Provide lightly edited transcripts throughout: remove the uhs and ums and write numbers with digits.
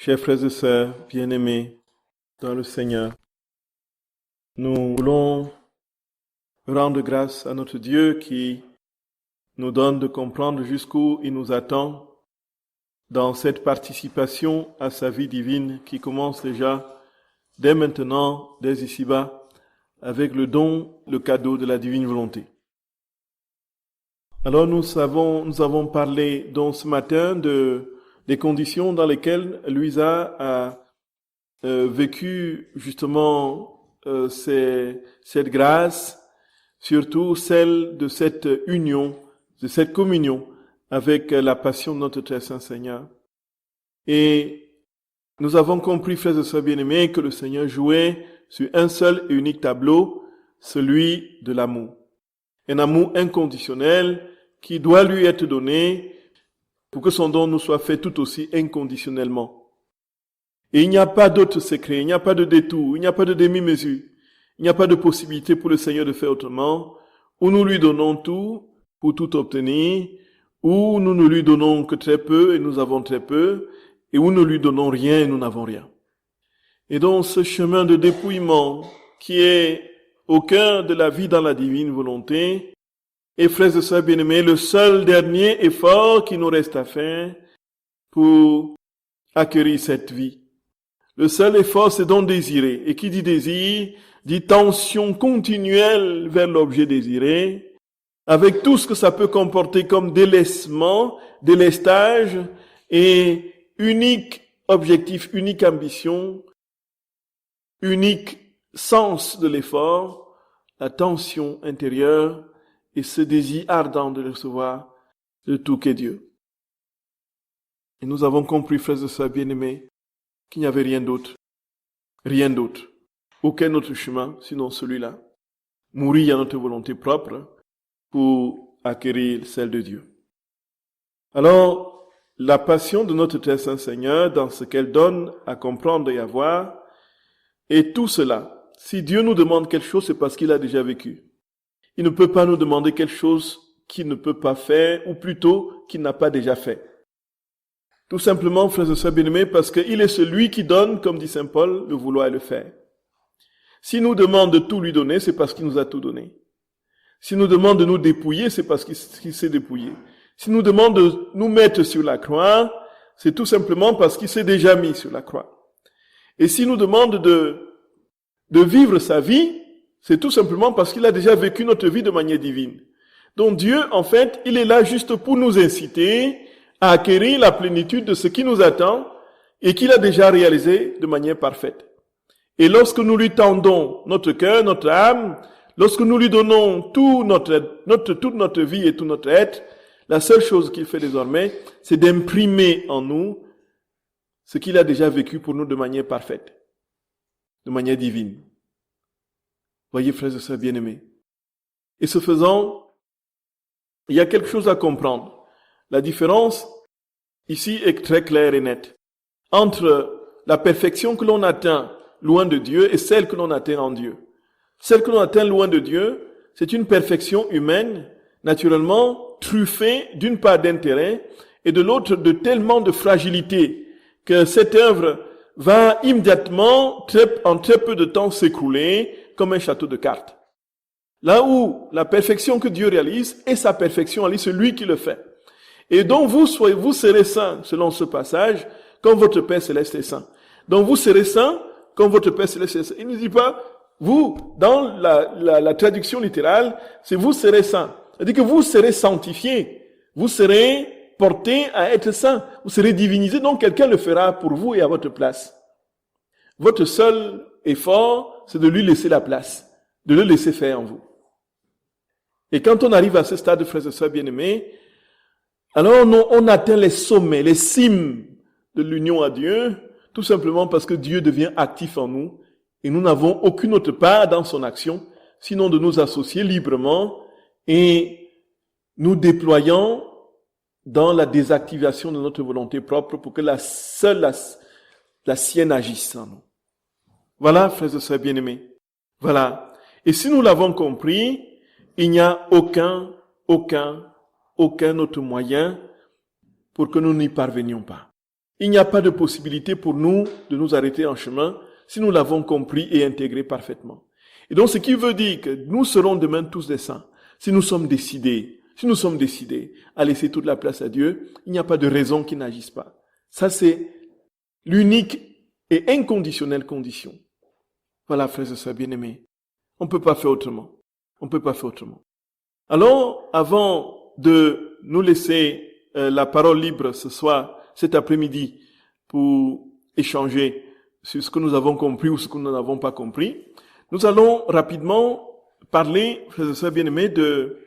Chers frères et sœurs bien-aimés dans le Seigneur, nous voulons rendre grâce à notre Dieu qui nous donne de comprendre jusqu'où il nous attend dans cette participation à sa vie divine qui commence déjà dès maintenant, dès ici-bas, avec le don, le cadeau de la divine volonté. Alors nous avons parlé donc ce matin des conditions dans lesquelles Louisa a vécu justement cette grâce, surtout celle de cette union, de cette communion avec la passion de notre très saint Seigneur. Et nous avons compris, frères et sœurs bien-aimés, que le Seigneur jouait sur un seul et unique tableau, celui de l'amour. Un amour inconditionnel qui doit lui être donné pour que son don nous soit fait tout aussi inconditionnellement. Et il n'y a pas d'autre secret, il n'y a pas de détour, il n'y a pas de demi-mesure, il n'y a pas de possibilité pour le Seigneur de faire autrement, où nous lui donnons tout pour tout obtenir, où nous ne lui donnons que très peu et nous avons très peu, et où nous ne lui donnons rien et nous n'avons rien. Et donc ce chemin de dépouillement qui est au cœur de la vie dans la divine volonté, et frères et sœurs bien-aimés, le seul dernier effort qui nous reste à faire pour acquérir cette vie. Le seul effort, c'est donc désirer. Et qui dit désir, dit tension continuelle vers l'objet désiré, avec tout ce que ça peut comporter comme délaissement, délestage et unique objectif, unique ambition, unique sens de l'effort, la tension intérieure et ce désir ardent de recevoir de tout qu'est Dieu. Et nous avons compris, frères et sœurs bien-aimés, qu'il n'y avait rien d'autre, aucun autre chemin, sinon celui-là. Mourir à notre volonté propre pour acquérir celle de Dieu. Alors, la passion de notre très saint Seigneur, dans ce qu'elle donne à comprendre et à voir, et tout cela, si Dieu nous demande quelque chose, c'est parce qu'il a déjà vécu. Il ne peut pas nous demander quelque chose qu'il ne peut pas faire, ou plutôt qu'il n'a pas déjà fait. Tout simplement, frères et sœurs bien-aimés, parce qu'il est celui qui donne, comme dit saint Paul, le vouloir et le faire. S'il nous demande de tout lui donner, c'est parce qu'il nous a tout donné. S'il nous demande de nous dépouiller, c'est parce qu'il s'est dépouillé. S'il nous demande de nous mettre sur la croix, c'est tout simplement parce qu'il s'est déjà mis sur la croix. Et s'il nous demande de vivre sa vie, c'est tout simplement parce qu'il a déjà vécu notre vie de manière divine. Donc Dieu, en fait, il est là juste pour nous inciter à acquérir la plénitude de ce qui nous attend et qu'il a déjà réalisé de manière parfaite. Et lorsque nous lui tendons notre cœur, notre âme, lorsque nous lui donnons toute notre vie et tout notre être, la seule chose qu'il fait désormais, c'est d'imprimer en nous ce qu'il a déjà vécu pour nous de manière parfaite, de manière divine. Voyez, frères et sœurs bien-aimés. Et ce faisant, il y a quelque chose à comprendre. La différence, ici, est très claire et nette. Entre la perfection que l'on atteint loin de Dieu et celle que l'on atteint en Dieu. Celle que l'on atteint loin de Dieu, c'est une perfection humaine, naturellement, truffée d'une part d'intérêt et de l'autre de tellement de fragilité que cette œuvre va immédiatement, en très peu de temps, s'écrouler comme un château de cartes. Là où la perfection que Dieu réalise est sa perfection, elle est celui qui le fait. Et donc vous serez saints, selon ce passage, comme votre Père Céleste est saint. Donc vous serez saints, comme votre Père Céleste est saint. Il ne dit pas, vous, dans la traduction littérale, c'est vous serez saints. C'est-à-dire que vous serez sanctifiés. Vous serez portés à être saints. Vous serez divinisés, donc quelqu'un le fera pour vous et à votre place. Votre seul effort, c'est de lui laisser la place, de le laisser faire en vous. Et quand on arrive à ce stade, frères et sœurs bien-aimés, alors on atteint les sommets, les cimes de l'union à Dieu, tout simplement parce que Dieu devient actif en nous et nous n'avons aucune autre part dans son action, sinon de nous associer librement et nous déployant dans la désactivation de notre volonté propre pour que la sienne agisse en nous. Voilà, frères et sœurs bien-aimés. Voilà. Et si nous l'avons compris, il n'y a aucun autre moyen pour que nous n'y parvenions pas. il n'y a pas de possibilité pour nous de nous arrêter en chemin si nous l'avons compris et intégré parfaitement. Et donc, ce qui veut dire que nous serons demain tous des saints. Si nous sommes décidés à laisser toute la place à Dieu, il n'y a pas de raison qu'il n'agisse pas. Ça, c'est l'unique et inconditionnelle condition. Voilà, frères et sœurs bien-aimés. On ne peut pas faire autrement. Alors, avant de nous laisser la parole libre ce soir, cet après-midi, pour échanger sur ce que nous avons compris ou ce que nous n'avons pas compris, nous allons rapidement parler, frères et sœurs bien-aimés, de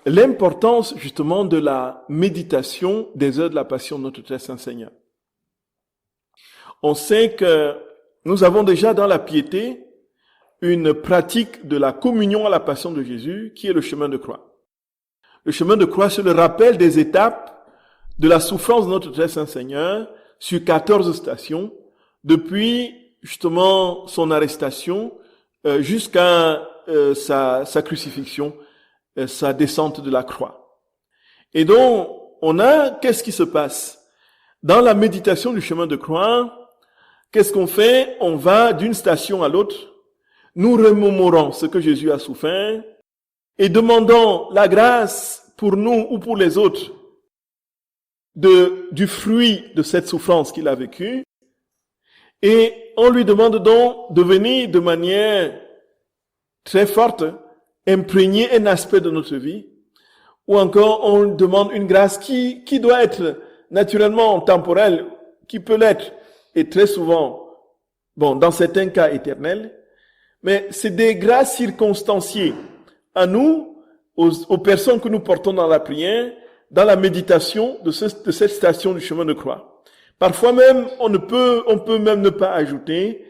l'importance justement de la méditation des heures de la passion de notre très saint Seigneur. On sait que nous avons déjà dans la piété une pratique de la communion à la passion de Jésus qui est le chemin de croix. Le chemin de croix, c'est le rappel des étapes de la souffrance de notre très saint Seigneur sur 14 stations, depuis justement son arrestation jusqu'à sa crucifixion, sa descente de la croix. Et donc, qu'est-ce qui se passe? Dans la méditation du chemin de croix, qu'est-ce qu'on fait? On va d'une station à l'autre, nous remémorons ce que Jésus a souffert et demandons la grâce pour nous ou pour les autres du fruit de cette souffrance qu'il a vécue. Et on lui demande donc de venir de manière très forte, imprégner un aspect de notre vie. Ou encore, on demande une grâce qui doit être naturellement temporelle, qui peut l'être, et très souvent, dans certains cas éternelle. Mais c'est des grâces circonstanciées à nous, aux personnes que nous portons dans la prière, dans la méditation de cette station du chemin de croix. Parfois même, on peut même ne pas ajouter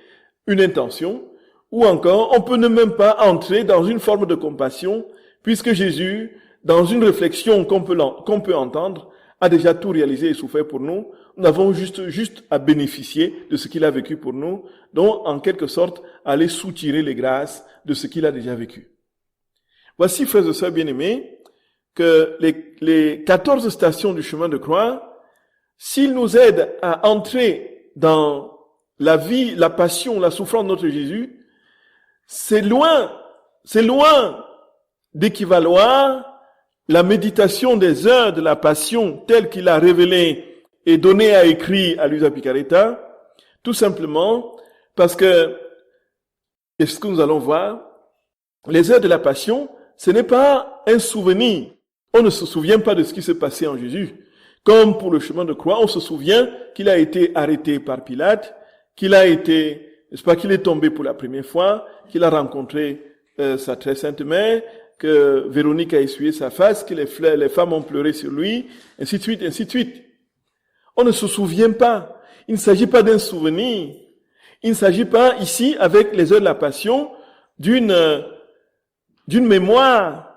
une intention, ou encore, on peut ne même pas entrer dans une forme de compassion, puisque Jésus, dans une réflexion qu'on peut entendre, a déjà tout réalisé et souffert pour nous. Nous avons juste à bénéficier de ce qu'il a vécu pour nous, donc en quelque sorte, aller soutirer les grâces de ce qu'il a déjà vécu. Voici, frères et sœurs bien-aimés, que les 14 stations du chemin de croix, s'ils nous aident à entrer dans la vie, la passion, la souffrance de notre Jésus, c'est loin d'équivaloir la méditation des heures de la passion telle qu'il a révélée et donnée à écrit à Luisa Picaretta, tout simplement parce que, qu'est-ce que nous allons voir? Les heures de la passion, ce n'est pas un souvenir. On ne se souvient pas de ce qui s'est passé en Jésus. Comme pour le chemin de croix, on se souvient qu'il a été arrêté par Pilate, qu'il est tombé pour la première fois, qu'il a rencontré sa très sainte mère, que Véronique a essuyé sa face, que les femmes ont pleuré sur lui, ainsi de suite, ainsi de suite. On ne se souvient pas. Il ne s'agit pas d'un souvenir. Il ne s'agit pas ici, avec les heures de la passion, d'une mémoire.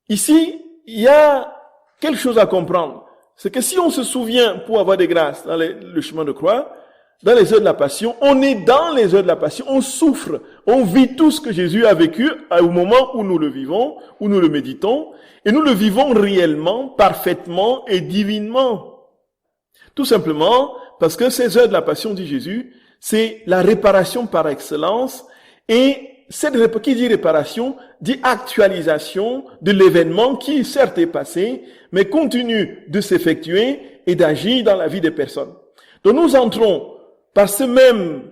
Ici, il y a quelque chose à comprendre. C'est que si on se souvient pour avoir des grâces dans le chemin de croix, dans les heures de la passion, on est dans les heures de la passion, on souffre, on vit tout ce que Jésus a vécu au moment où nous le vivons, où nous le méditons, et nous le vivons réellement, parfaitement et divinement. Tout simplement parce que ces heures de la passion, dit Jésus, c'est la réparation par excellence, et qui dit réparation, dit actualisation de l'événement qui certes est passé, mais continue de s'effectuer et d'agir dans la vie des personnes. Donc nous entrons par ce même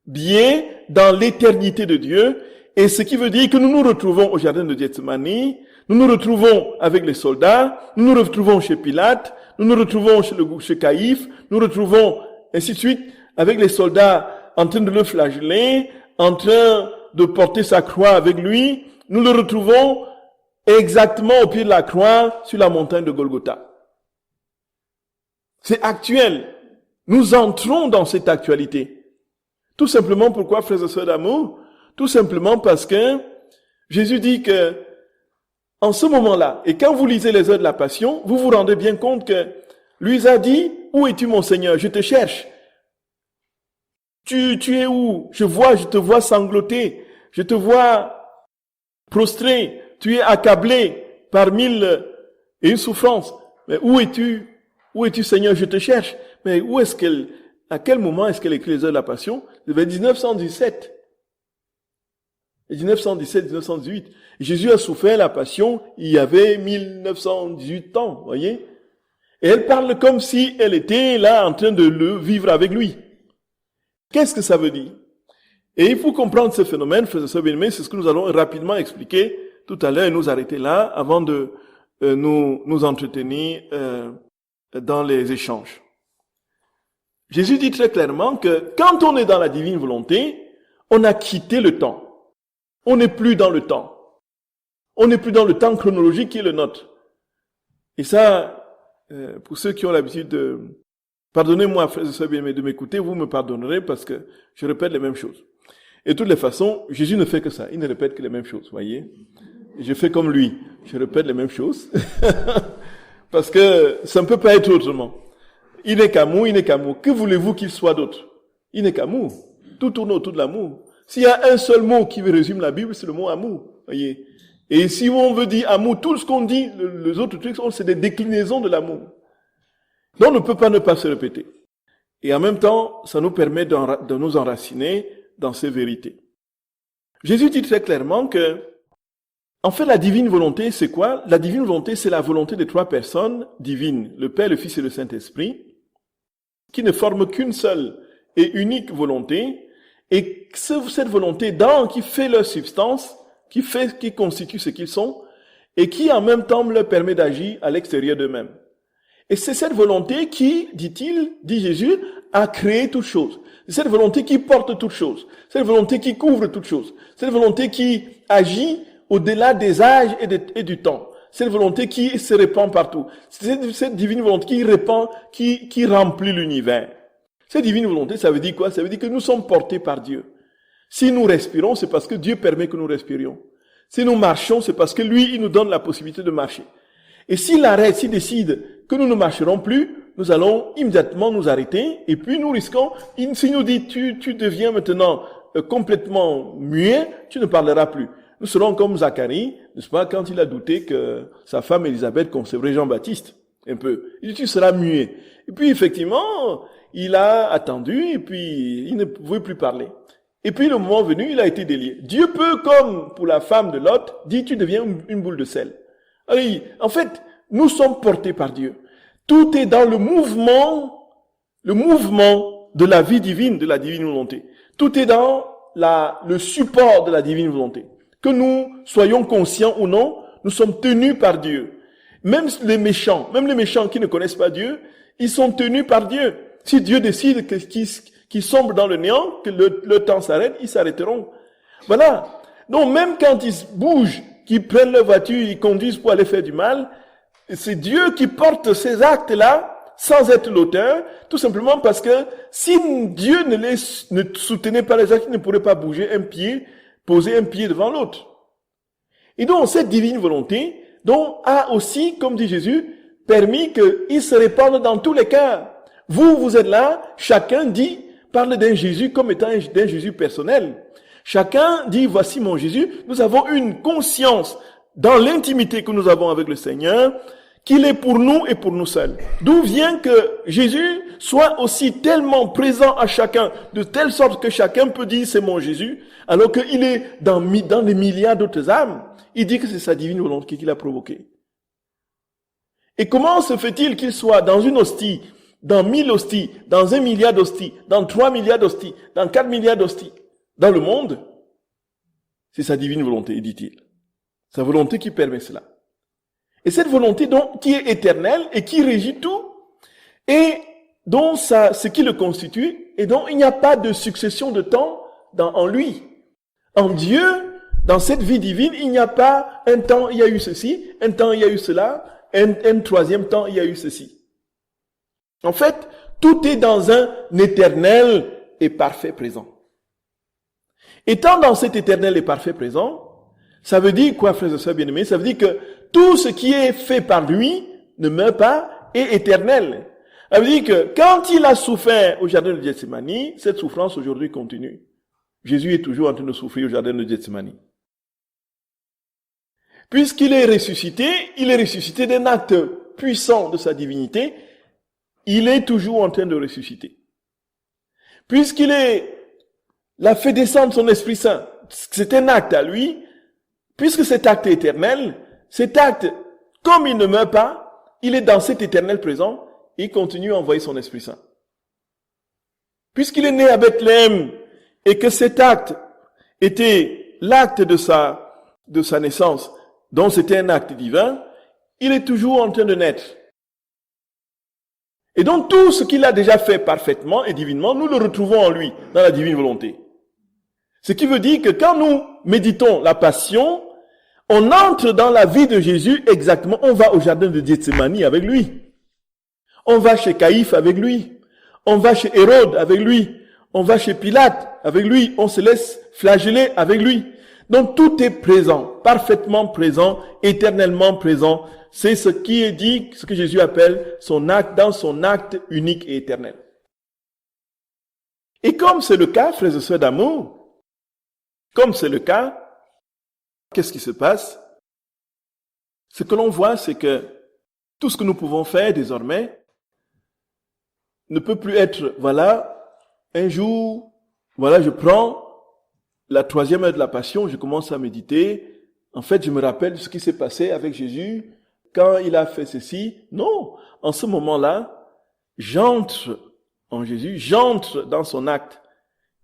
biais dans l'éternité de Dieu, et ce qui veut dire que nous nous retrouvons au jardin de Gethsemane, nous nous retrouvons avec les soldats, nous nous retrouvons chez Pilate, nous nous retrouvons chez Caïphe, nous nous retrouvons ainsi de suite avec les soldats en train de le flageller, en train de porter sa croix avec lui. Nous le retrouvons exactement au pied de la croix sur la montagne de Golgotha. C'est actuel. Nous entrons dans cette actualité. Tout simplement pourquoi, frères et sœurs d'amour? Tout simplement parce que Jésus dit que en ce moment-là, et quand vous lisez les heures de la passion, vous vous rendez bien compte que lui a dit, où es-tu mon Seigneur? Je te cherche. Tu es où? Je te vois sangloter. Je te vois prostré. Tu es accablé par 1000 et une souffrances. Mais où es-tu? Où es-tu, Seigneur? Je te cherche. Mais à quel moment est-ce qu'elle écrit les heures de la passion? Vers 1917. 1917, 1918. Jésus a souffert la passion, il y avait 1918 ans, voyez? Et elle parle comme si elle était là en train de le vivre avec lui. Qu'est-ce que ça veut dire? Et il faut comprendre ce phénomène, frères et sœurs bien-aimés, c'est ce que nous allons rapidement expliquer tout à l'heure et nous arrêter là avant de nous entretenir dans les échanges. Jésus dit très clairement que quand on est dans la divine volonté, on a quitté le temps. On n'est plus dans le temps. On n'est plus dans le temps chronologique qui est le nôtre. Et ça, pour ceux qui ont l'habitude de... Pardonnez-moi, frères et sœurs bien-aimés, de m'écouter, vous me pardonnerez parce que je répète les mêmes choses. Et de toutes les façons, Jésus ne fait que ça. Il ne répète que les mêmes choses, voyez. Je fais comme lui. Je répète les mêmes choses. Parce que ça ne peut pas être autrement. Il n'est qu'amour, il n'est qu'amour. Que voulez-vous qu'il soit d'autre? Il n'est qu'amour. Tout tourne autour de l'amour. S'il y a un seul mot qui résume la Bible, c'est le mot amour, voyez. Et si on veut dire amour, tout ce qu'on dit, les autres trucs, c'est des déclinaisons de l'amour. Donc on ne peut pas ne pas se répéter. Et en même temps, ça nous permet de nous enraciner dans ces vérités. Jésus dit très clairement que, en fait, la divine volonté, c'est quoi? La divine volonté, c'est la volonté de trois personnes divines, le Père, le Fils et le Saint-Esprit, qui ne forment qu'une seule et unique volonté, et cette volonté qui fait leur substance, qui constitue ce qu'ils sont, et qui en même temps leur permet d'agir à l'extérieur d'eux-mêmes. Et c'est cette volonté qui, dit Jésus, a créé toutes choses. C'est cette volonté qui porte toutes choses. Cette volonté qui couvre toutes choses. Cette volonté qui agit au-delà des âges et du temps. Cette volonté qui se répand partout. C'est cette divine volonté qui répand, qui remplit l'univers. Cette divine volonté, ça veut dire quoi? Ça veut dire que nous sommes portés par Dieu. Si nous respirons, c'est parce que Dieu permet que nous respirions. Si nous marchons, c'est parce que lui, il nous donne la possibilité de marcher. Et s'il arrête, s'il décide que nous ne marcherons plus, nous allons immédiatement nous arrêter et puis nous risquons, s'il nous dit tu deviens maintenant complètement muet, tu ne parleras plus. Nous serons comme Zacharie, n'est-ce pas, quand il a douté que sa femme Élisabeth concevrait Jean-Baptiste, un peu. Il dit tu seras muet. Et puis effectivement, il a attendu et puis il ne pouvait plus parler. Et puis le moment venu, il a été délié. Dieu peut, comme pour la femme de Lot, dire tu deviens une boule de sel. Allez, en fait, nous sommes portés par Dieu. Tout est dans le mouvement de la vie divine, de la divine volonté. Tout est dans le support de la divine volonté. Que nous soyons conscients ou non, nous sommes tenus par Dieu. Même les méchants qui ne connaissent pas Dieu, ils sont tenus par Dieu. Si Dieu décide qu'ils sombrent dans le néant, que le temps s'arrête, ils s'arrêteront. Voilà. Donc même quand ils bougent, qu'ils prennent leur voiture, ils conduisent pour aller faire du mal, c'est Dieu qui porte ces actes-là sans être l'auteur, tout simplement parce que si Dieu ne soutenait pas les actes, il ne pourrait pas bouger un pied, poser un pied devant l'autre. Et donc cette divine volonté, donc, a aussi, comme dit Jésus, permis qu'il se répande dans tous les cœurs. Vous êtes là, chacun parle d'un Jésus comme étant d'un Jésus personnel. Chacun dit, voici mon Jésus. Nous avons une conscience dans l'intimité que nous avons avec le Seigneur, qu'il est pour nous et pour nous seuls. D'où vient que Jésus soit aussi tellement présent à chacun, de telle sorte que chacun peut dire c'est mon Jésus, alors qu'il est dans les milliards d'autres âmes. Il dit que c'est sa divine volonté qui l'a provoqué. Et comment se fait-il qu'il soit dans une hostie, dans 1000 hosties, dans 1 milliard d'hosties, dans 3 milliards d'hosties, dans 4 milliards d'hosties, dans le monde? C'est sa divine volonté, dit-il. Sa volonté qui permet cela. Et cette volonté donc qui est éternelle et qui régit tout, et dont ce qui le constitue, et dont il n'y a pas de succession de temps en lui. En Dieu, dans cette vie divine, il n'y a pas un temps il y a eu ceci, un temps il y a eu cela, un troisième temps il y a eu ceci. En fait, tout est dans un éternel et parfait présent. Étant dans cet éternel et parfait présent, ça veut dire quoi, frères et sœurs bien-aimés? Ça veut dire que tout ce qui est fait par lui ne meurt pas et est éternel. Ça veut dire que quand il a souffert au jardin de Gethsémani, cette souffrance aujourd'hui continue. Jésus est toujours en train de souffrir au jardin de Gethsémani. Puisqu'il est ressuscité d'un acte puissant de sa divinité, il est toujours en train de ressusciter. Puisqu'il l'a fait descendre son Esprit Saint, c'est un acte à lui, puisque cet acte est éternel, cet acte, comme il ne meurt pas, il est dans cet éternel présent, et il continue à envoyer son Esprit Saint. Puisqu'il est né à Bethléem, et que cet acte était l'acte de sa naissance, donc c'était un acte divin, il est toujours en train de naître. Et donc tout ce qu'il a déjà fait parfaitement et divinement, nous le retrouvons en lui, dans la divine volonté. Ce qui veut dire que quand nous méditons la passion, on entre dans la vie de Jésus exactement. On va au jardin de Gethsémani avec lui. On va chez Caïphe avec lui. On va chez Hérode avec lui. On va chez Pilate avec lui. On se laisse flageller avec lui. Donc tout est présent, parfaitement présent, éternellement présent. C'est ce qui est dit, ce que Jésus appelle son acte, dans son acte unique et éternel. Et comme c'est le cas, frères et sœurs d'amour, comme c'est le cas, qu'est-ce qui se passe? Ce que l'on voit, c'est que tout ce que nous pouvons faire désormais ne peut plus être, voilà, un jour, voilà, je prends la 3e heure de la Passion, je commence à méditer. En fait, je me rappelle ce qui s'est passé avec Jésus quand il a fait ceci. Non, en ce moment-là, j'entre en Jésus, j'entre dans son acte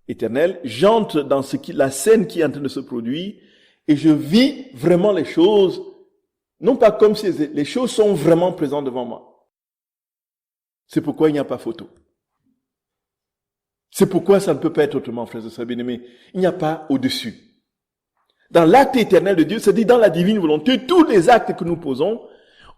éternel, j'entre dans la scène qui est en train de se produire et je vis vraiment les choses, non pas comme si les choses sont vraiment présentes devant moi. C'est pourquoi il n'y a pas photo. C'est pourquoi ça ne peut pas être autrement, frères et sœurs bien-aimés. Il n'y a pas au-dessus. Dans l'acte éternel de Dieu, c'est-à-dire dans la divine volonté, tous les actes que nous posons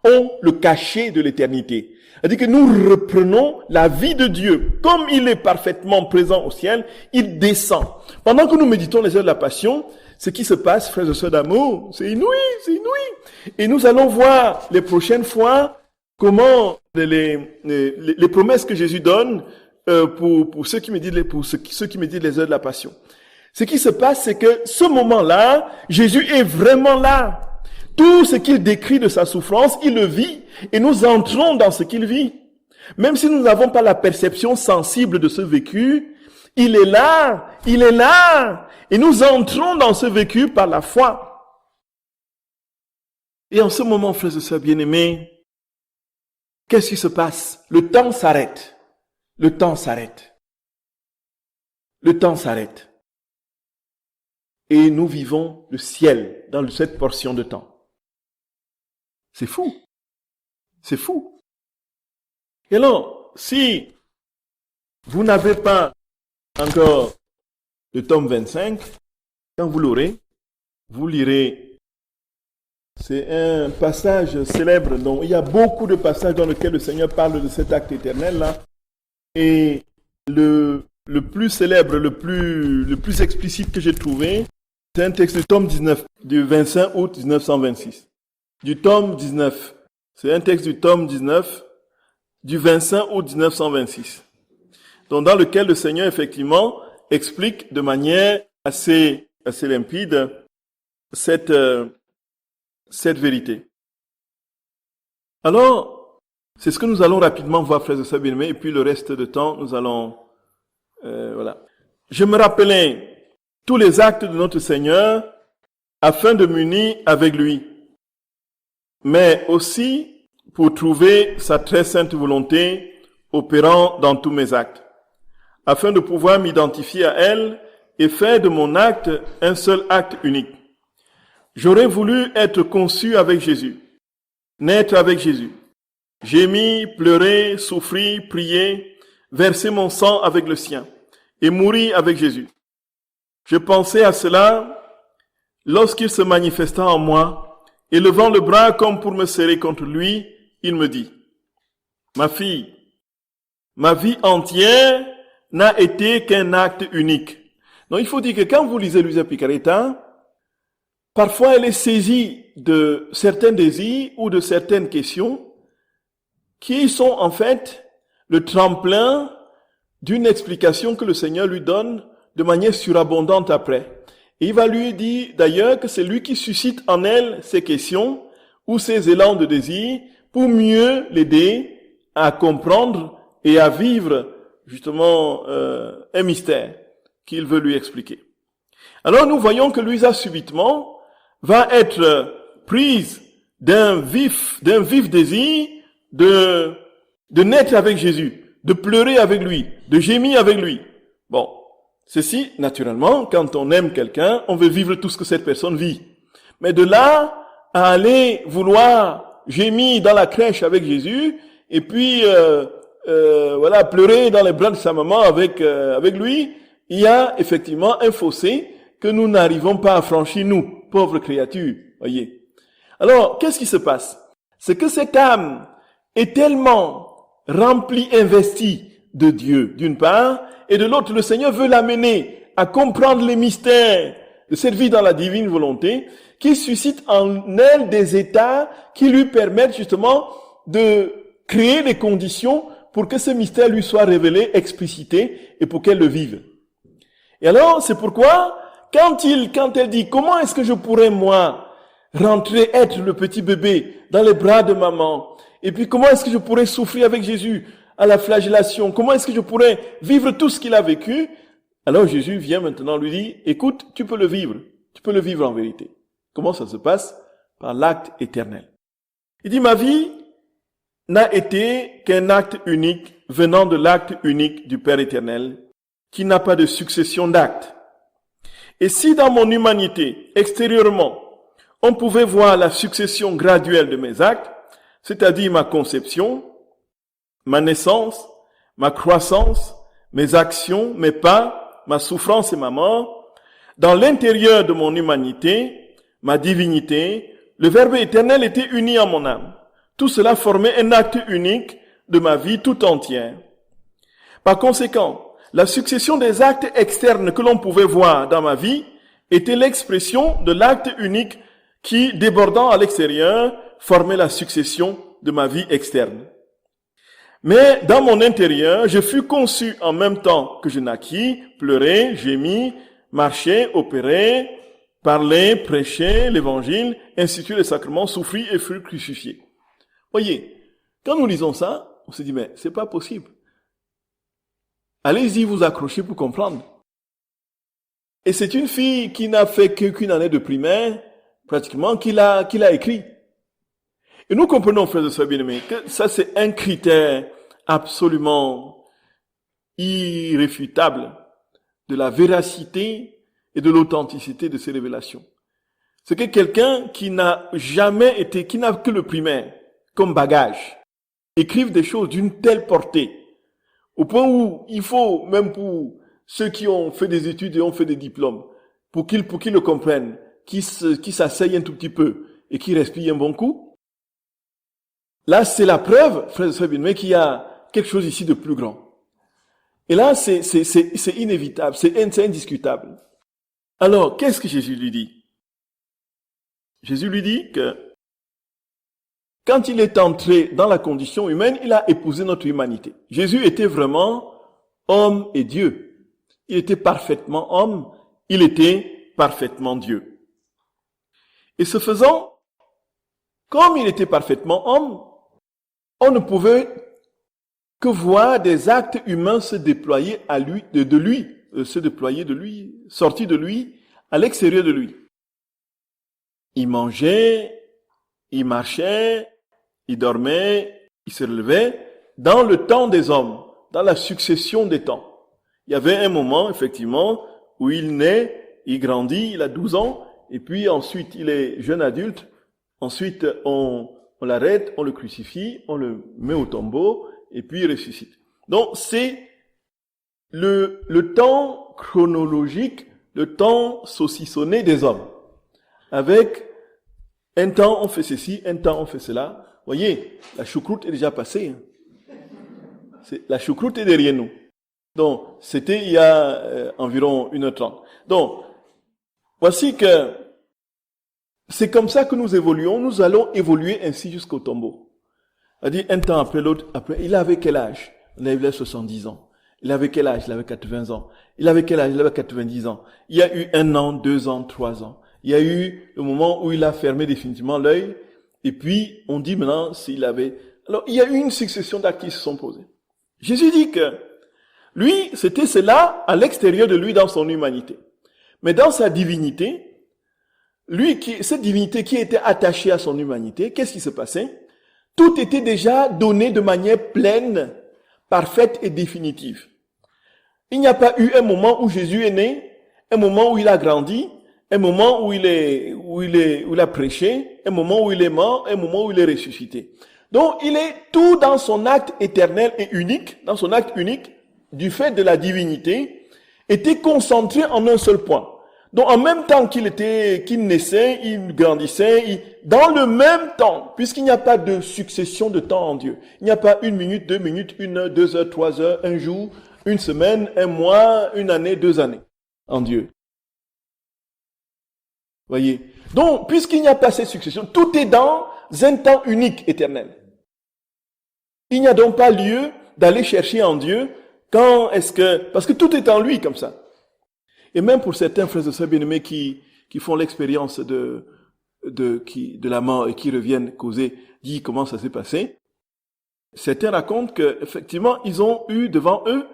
ont le cachet de l'éternité. C'est-à-dire que nous reprenons la vie de Dieu. Comme il est parfaitement présent au ciel, il descend. Pendant que nous méditons les heures de la Passion, ce qui se passe, frères et sœurs d'amour, c'est inouï, c'est inouï. Et nous allons voir les prochaines fois comment les promesses que Jésus donne pour ceux qui méditent les heures de la Passion. Ce qui se passe, c'est que ce moment-là, Jésus est vraiment là. Tout ce qu'il décrit de sa souffrance, il le vit et nous entrons dans ce qu'il vit. Même si nous n'avons pas la perception sensible de ce vécu, il est là et nous entrons dans ce vécu par la foi. Et en ce moment, frères et sœurs bien-aimés, qu'est-ce qui se passe? Le temps s'arrête. Le temps s'arrête. Le temps s'arrête. Et nous vivons le ciel dans cette portion de temps. C'est fou. C'est fou. Et alors, si vous n'avez pas encore le tome 25, quand vous l'aurez, vous lirez. C'est un passage célèbre. Donc, il y a beaucoup de passages dans lesquels le Seigneur parle de cet acte éternel-là. Et le plus célèbre, le plus explicite que j'ai trouvé, c'est un texte du tome 19, du 25 août 1926. Du tome 19. C'est un texte du tome 19, du 25 août 1926. Donc, dans lequel le Seigneur, effectivement, explique de manière assez limpide cette vérité. Alors, c'est ce que nous allons rapidement voir, frères et sœurs bien-aimés, et puis le reste du temps, nous allons, voilà. Je me rappelais tous les actes de notre Seigneur afin de m'unir avec lui, mais aussi pour trouver sa très sainte volonté opérant dans tous mes actes, afin de pouvoir m'identifier à elle et faire de mon acte un seul acte unique. J'aurais voulu être conçu avec Jésus, naître avec Jésus, gémir, pleurer, souffrir, prier, verser mon sang avec le sien et mourir avec Jésus. Je pensais à cela lorsqu'il se manifesta en moi et levant le bras comme pour me serrer contre lui, il me dit, « Ma fille, ma vie entière n'a été qu'un acte unique. » Donc il faut dire que quand vous lisez Luisa Picaretta, parfois elle est saisie de certains désirs ou de certaines questions qui sont en fait le tremplin d'une explication que le Seigneur lui donne de manière surabondante après. Et il va lui dire d'ailleurs que c'est lui qui suscite en elle ces questions ou ces élans de désir pour mieux l'aider à comprendre et à vivre justement un mystère qu'il veut lui expliquer. Alors nous voyons que Louisa subitement va être prise d'un vif désir de naître avec Jésus, de pleurer avec lui, de gémir avec lui. Bon, ceci, naturellement, quand on aime quelqu'un, on veut vivre tout ce que cette personne vit. Mais de là à aller vouloir gémir dans la crèche avec Jésus, et puis voilà, pleurer dans les bras de sa maman avec lui, il y a effectivement un fossé que nous n'arrivons pas à franchir, nous, pauvres créatures, voyez. Alors, qu'est-ce qui se passe? C'est que cette âme est tellement remplie, investie de Dieu, d'une part, et de l'autre, le Seigneur veut l'amener à comprendre les mystères de cette vie dans la divine volonté, qui suscite en elle des états qui lui permettent justement de créer les conditions pour que ce mystère lui soit révélé, explicité, et pour qu'elle le vive. Et alors, c'est pourquoi, quand elle dit, comment est-ce que je pourrais, moi, rentrer, être le petit bébé dans les bras de maman, et puis comment est-ce que je pourrais souffrir avec Jésus à la flagellation, comment est-ce que je pourrais vivre tout ce qu'il a vécu? Alors Jésus vient maintenant lui dire, écoute, tu peux le vivre en vérité. Comment ça se passe? Par l'acte éternel. Il dit, ma vie n'a été qu'un acte unique venant de l'acte unique du Père éternel, qui n'a pas de succession d'actes. Et si dans mon humanité, extérieurement, on pouvait voir la succession graduelle de mes actes, c'est-à-dire ma conception, ma naissance, ma croissance, mes actions, mes pas, ma souffrance et ma mort, dans l'intérieur de mon humanité, ma divinité, le Verbe éternel était uni en mon âme. Tout cela formait un acte unique de ma vie tout entière. Par conséquent, la succession des actes externes que l'on pouvait voir dans ma vie était l'expression de l'acte unique qui, débordant à l'extérieur, formait la succession de ma vie externe. Mais dans mon intérieur, je fus conçu en même temps que je naquis, pleurai, gémis, marchai, opérai, parlai, prêchai l'évangile, instituai les sacrements, souffris et fus crucifié. Voyez, quand nous lisons ça, on se dit, mais c'est pas possible. Allez-y vous accrocher pour comprendre. Et c'est une fille qui n'a fait qu'une année de primaire, pratiquement, qui l'a écrit. Et nous comprenons, frères et sœurs bien-aimés, que ça c'est un critère absolument irréfutable de la véracité et de l'authenticité de ces révélations. C'est que quelqu'un qui n'a jamais été, qui n'a que le primaire comme bagage, écrive des choses d'une telle portée, au point où il faut, même pour ceux qui ont fait des études et ont fait des diplômes, pour qu'ils le comprennent, qui s'asseyent un tout petit peu et qui respirent un bon coup. Là, c'est la preuve, frères et sœurs bien-aimés, qu'il y a quelque chose ici de plus grand. Et là, c'est inévitable, c'est indiscutable. Alors, qu'est-ce que Jésus lui dit? Jésus lui dit que quand il est entré dans la condition humaine, il a épousé notre humanité. Jésus était vraiment homme et Dieu. Il était parfaitement homme, il était parfaitement Dieu. Et ce faisant, comme il était parfaitement homme, on ne pouvait que voir des actes humains se déployer à lui, se déployer de lui, sortir de lui, à l'extérieur de lui. Il mangeait, il marchait, il dormait, il se relevait dans le temps des hommes, dans la succession des temps. Il y avait un moment, effectivement, où il naît, il grandit, il a 12 ans, et puis ensuite il est jeune adulte, ensuite on l'arrête, on le crucifie, on le met au tombeau, et puis il ressuscite. Donc c'est le temps chronologique, le temps saucissonné des hommes. Avec un temps on fait ceci, un temps on fait cela. Voyez, la choucroute est déjà passée. La choucroute est derrière nous. Donc, c'était il y a environ 1h30. Donc, voici que c'est comme ça que nous évoluons. Nous allons évoluer ainsi jusqu'au tombeau. C'est-à-dire, un temps après l'autre, après, il avait quel âge? Il avait 70 ans. Il avait quel âge? Il avait 80 ans. Il avait quel âge? Il avait 90 ans. Il y a eu 1 an, 2 ans, 3 ans. Il y a eu le moment où il a fermé définitivement l'œil. Et puis, on dit maintenant s'il avait Alors, il y a eu une succession d'actes qui se sont posés. Jésus dit que lui, c'était cela à l'extérieur de lui dans son humanité. Mais dans sa divinité, cette divinité qui était attachée à son humanité, qu'est-ce qui se passait? Tout était déjà donné de manière pleine, parfaite et définitive. Il n'y a pas eu un moment où Jésus est né, un moment où il a grandi, un moment où il a prêché, un moment où il est mort, un moment où il est ressuscité. Donc, il est tout dans son acte éternel et unique, dans son acte unique, du fait de la divinité, était concentré en un seul point. Donc, en même temps qu'il naissait, il grandissait, dans le même temps, puisqu'il n'y a pas de succession de temps en Dieu. Il n'y a pas 1 minute, 2 minutes, 1 heure, 2 heures, 3 heures, un jour, 1 semaine, 1 mois, 1 année, 2 années en Dieu. Voyez. Donc, puisqu'il n'y a pas cette succession, tout est dans un temps unique, éternel. Il n'y a donc pas lieu d'aller chercher en Dieu parce que tout est en lui comme ça. Et même pour certains frères et sœurs bien-aimés qui font l'expérience de la mort et qui reviennent dire comment ça s'est passé, certains racontent que, effectivement, ils ont eu devant eux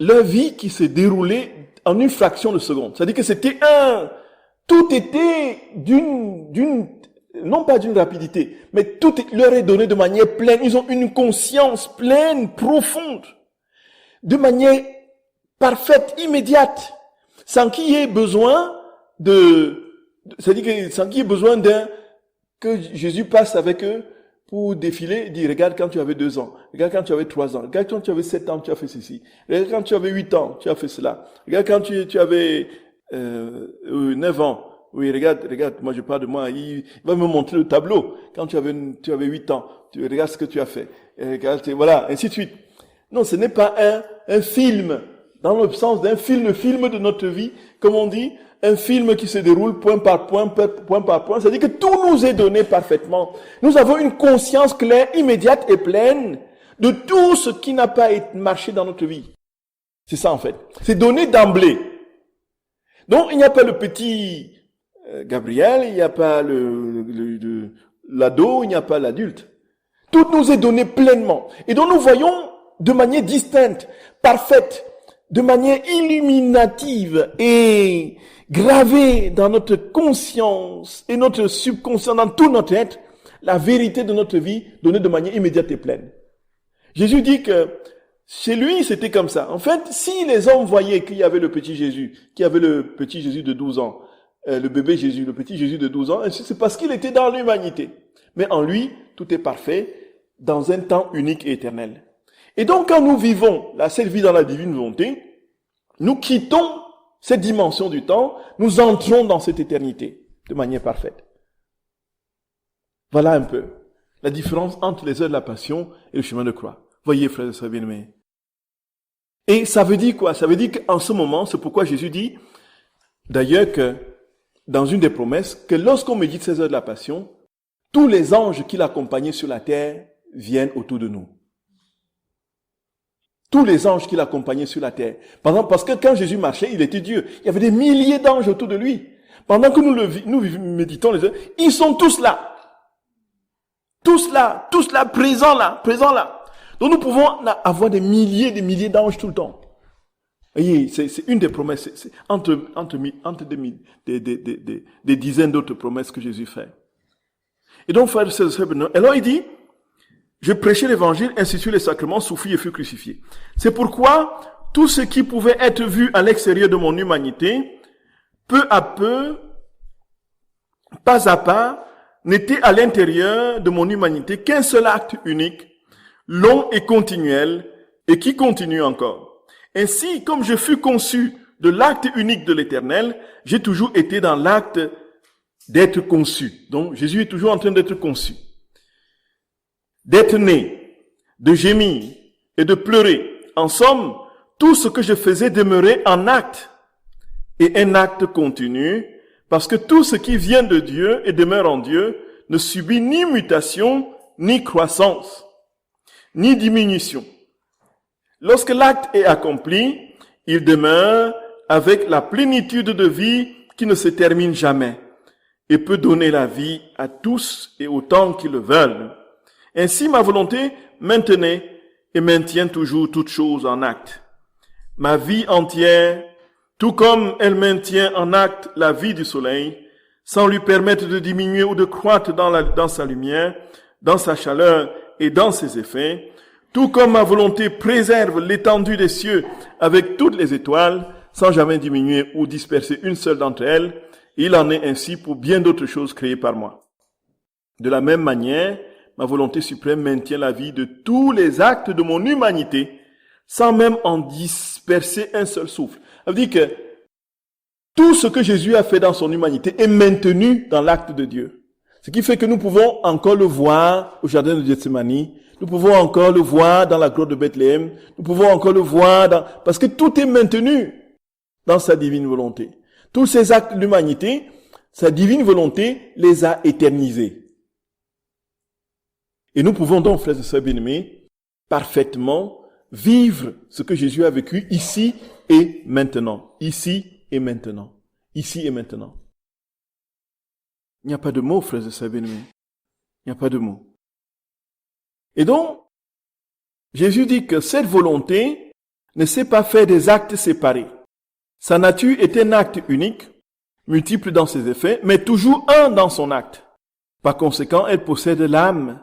leur vie qui s'est déroulée en une fraction de seconde. C'est-à-dire que tout était non pas d'une rapidité, mais tout leur est donné de manière pleine. Ils ont une conscience pleine, profonde, de manière parfaite, immédiate, sans qu'il y ait besoin c'est-à-dire que sans qu'il y ait besoin que Jésus passe avec eux pour défiler, dire, regarde quand tu avais 2 ans, regarde quand tu avais 3 ans, regarde quand tu avais 7 ans, tu as fait ceci, regarde quand tu avais 8 ans, tu as fait cela, regarde quand tu avais 9 ans, oui, regarde, moi je parle de moi, il va me montrer le tableau. Quand tu avais 8 ans, tu regardes ce que tu as fait. Et regarde, voilà, ainsi de suite. Non, ce n'est pas un film, dans le sens d'un film, le film de notre vie, comme on dit, un film qui se déroule point par point, c'est-à-dire que tout nous est donné parfaitement. Nous avons une conscience claire, immédiate et pleine de tout ce qui n'a pas marché dans notre vie. C'est ça en fait. C'est donné d'emblée. Donc, il n'y a pas le petit Gabriel, il n'y a pas l'ado, il n'y a pas l'adulte. Tout nous est donné pleinement. Et donc, nous voyons de manière distincte, parfaite, de manière illuminative et gravée dans notre conscience et notre subconscient, dans tout notre être, la vérité de notre vie donnée de manière immédiate et pleine. Jésus dit que chez lui, c'était comme ça. En fait, si les hommes voyaient qu'il y avait le petit Jésus, qu'il y avait le petit Jésus de 12 ans, le bébé Jésus, le petit Jésus de 12 ans, c'est parce qu'il était dans l'humanité. Mais en lui, tout est parfait dans un temps unique et éternel. Et donc, quand nous vivons cette vie dans la divine volonté, nous quittons cette dimension du temps, nous entrons dans cette éternité de manière parfaite. Voilà un peu la différence entre les heures de la passion et le chemin de croix. Voyez, frères et sœurs bien-aimés. Et ça veut dire quoi? Ça veut dire qu'en ce moment, c'est pourquoi Jésus dit, d'ailleurs que, dans une des promesses, que lorsqu'on médite ces heures de la passion, tous les anges qui l'accompagnaient sur la terre viennent autour de nous. Tous les anges qui l'accompagnaient sur la terre. Par exemple, parce que quand Jésus marchait, il était Dieu. Il y avait des milliers d'anges autour de lui. Pendant que nous méditons les heures, ils sont tous là. Tous là, présents là. Donc nous pouvons avoir des milliers d'anges tout le temps. Vous voyez, c'est une des promesses. C'est entre des dizaines d'autres promesses que Jésus fait. Et donc, frère, alors il dit, je prêchais l'évangile, instituai les sacrements, souffris et fus crucifié. C'est pourquoi tout ce qui pouvait être vu à l'extérieur de mon humanité, peu à peu, pas à pas, n'était à l'intérieur de mon humanité qu'un seul acte unique, long et continuel, et qui continue encore. Ainsi, comme je fus conçu de l'acte unique de l'Éternel, j'ai toujours été dans l'acte d'être conçu. Donc, Jésus est toujours en train d'être conçu. D'être né, de gémir et de pleurer. En somme, tout ce que je faisais demeurait en acte, et un acte continu, parce que tout ce qui vient de Dieu et demeure en Dieu ne subit ni mutation, ni croissance, ni diminution. Lorsque l'acte est accompli, il demeure avec la plénitude de vie qui ne se termine jamais et peut donner la vie à tous et autant qui le veulent. Ainsi, ma volonté maintenait et maintient toujours toutes choses en acte. Ma vie entière, tout comme elle maintient en acte la vie du soleil, sans lui permettre de diminuer ou de croître dans sa lumière, dans sa chaleur et dans ses effets, tout comme ma volonté préserve l'étendue des cieux avec toutes les étoiles, sans jamais diminuer ou disperser une seule d'entre elles, il en est ainsi pour bien d'autres choses créées par moi. De la même manière, ma volonté suprême maintient la vie de tous les actes de mon humanité, sans même en disperser un seul souffle. Ça veut dire que tout ce que Jésus a fait dans son humanité est maintenu dans l'acte de Dieu. Ce qui fait que nous pouvons encore le voir au jardin de Gethsémani, nous pouvons encore le voir dans la grotte de Bethléem, nous pouvons encore le voir parce que tout est maintenu dans sa divine volonté. Tous ces actes de l'humanité, sa divine volonté les a éternisés. Et nous pouvons donc, frères et sœurs bien-aimés, parfaitement vivre ce que Jésus a vécu ici et maintenant. Ici et maintenant. Ici et maintenant. Il n'y a pas de mots, frères et sœurs bien-aimés. Il n'y a pas de mots. Et donc, Jésus dit que cette volonté ne sait pas faire des actes séparés. Sa nature est un acte unique, multiple dans ses effets, mais toujours un dans son acte. Par conséquent, elle possède l'âme.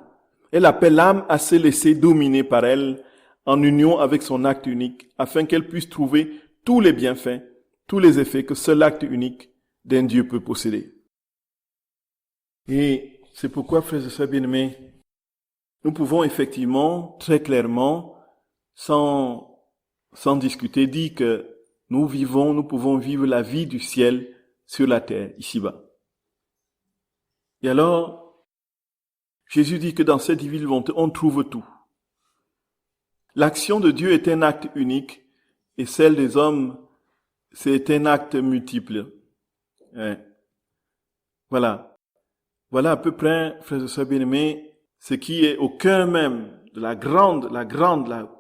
Elle appelle l'âme à se laisser dominer par elle, en union avec son acte unique, afin qu'elle puisse trouver tous les bienfaits, tous les effets que seul acte unique d'un Dieu peut posséder. Et c'est pourquoi, frères et sœurs bien-aimés, nous pouvons effectivement, très clairement, sans discuter, dire que nous pouvons vivre la vie du ciel sur la terre, ici-bas. Et alors, Jésus dit que dans cette divine volonté, on trouve tout. L'action de Dieu est un acte unique et celle des hommes, c'est un acte multiple. Voilà. Voilà à peu près, frères et sœurs bien-aimés, ce qui est au cœur même de la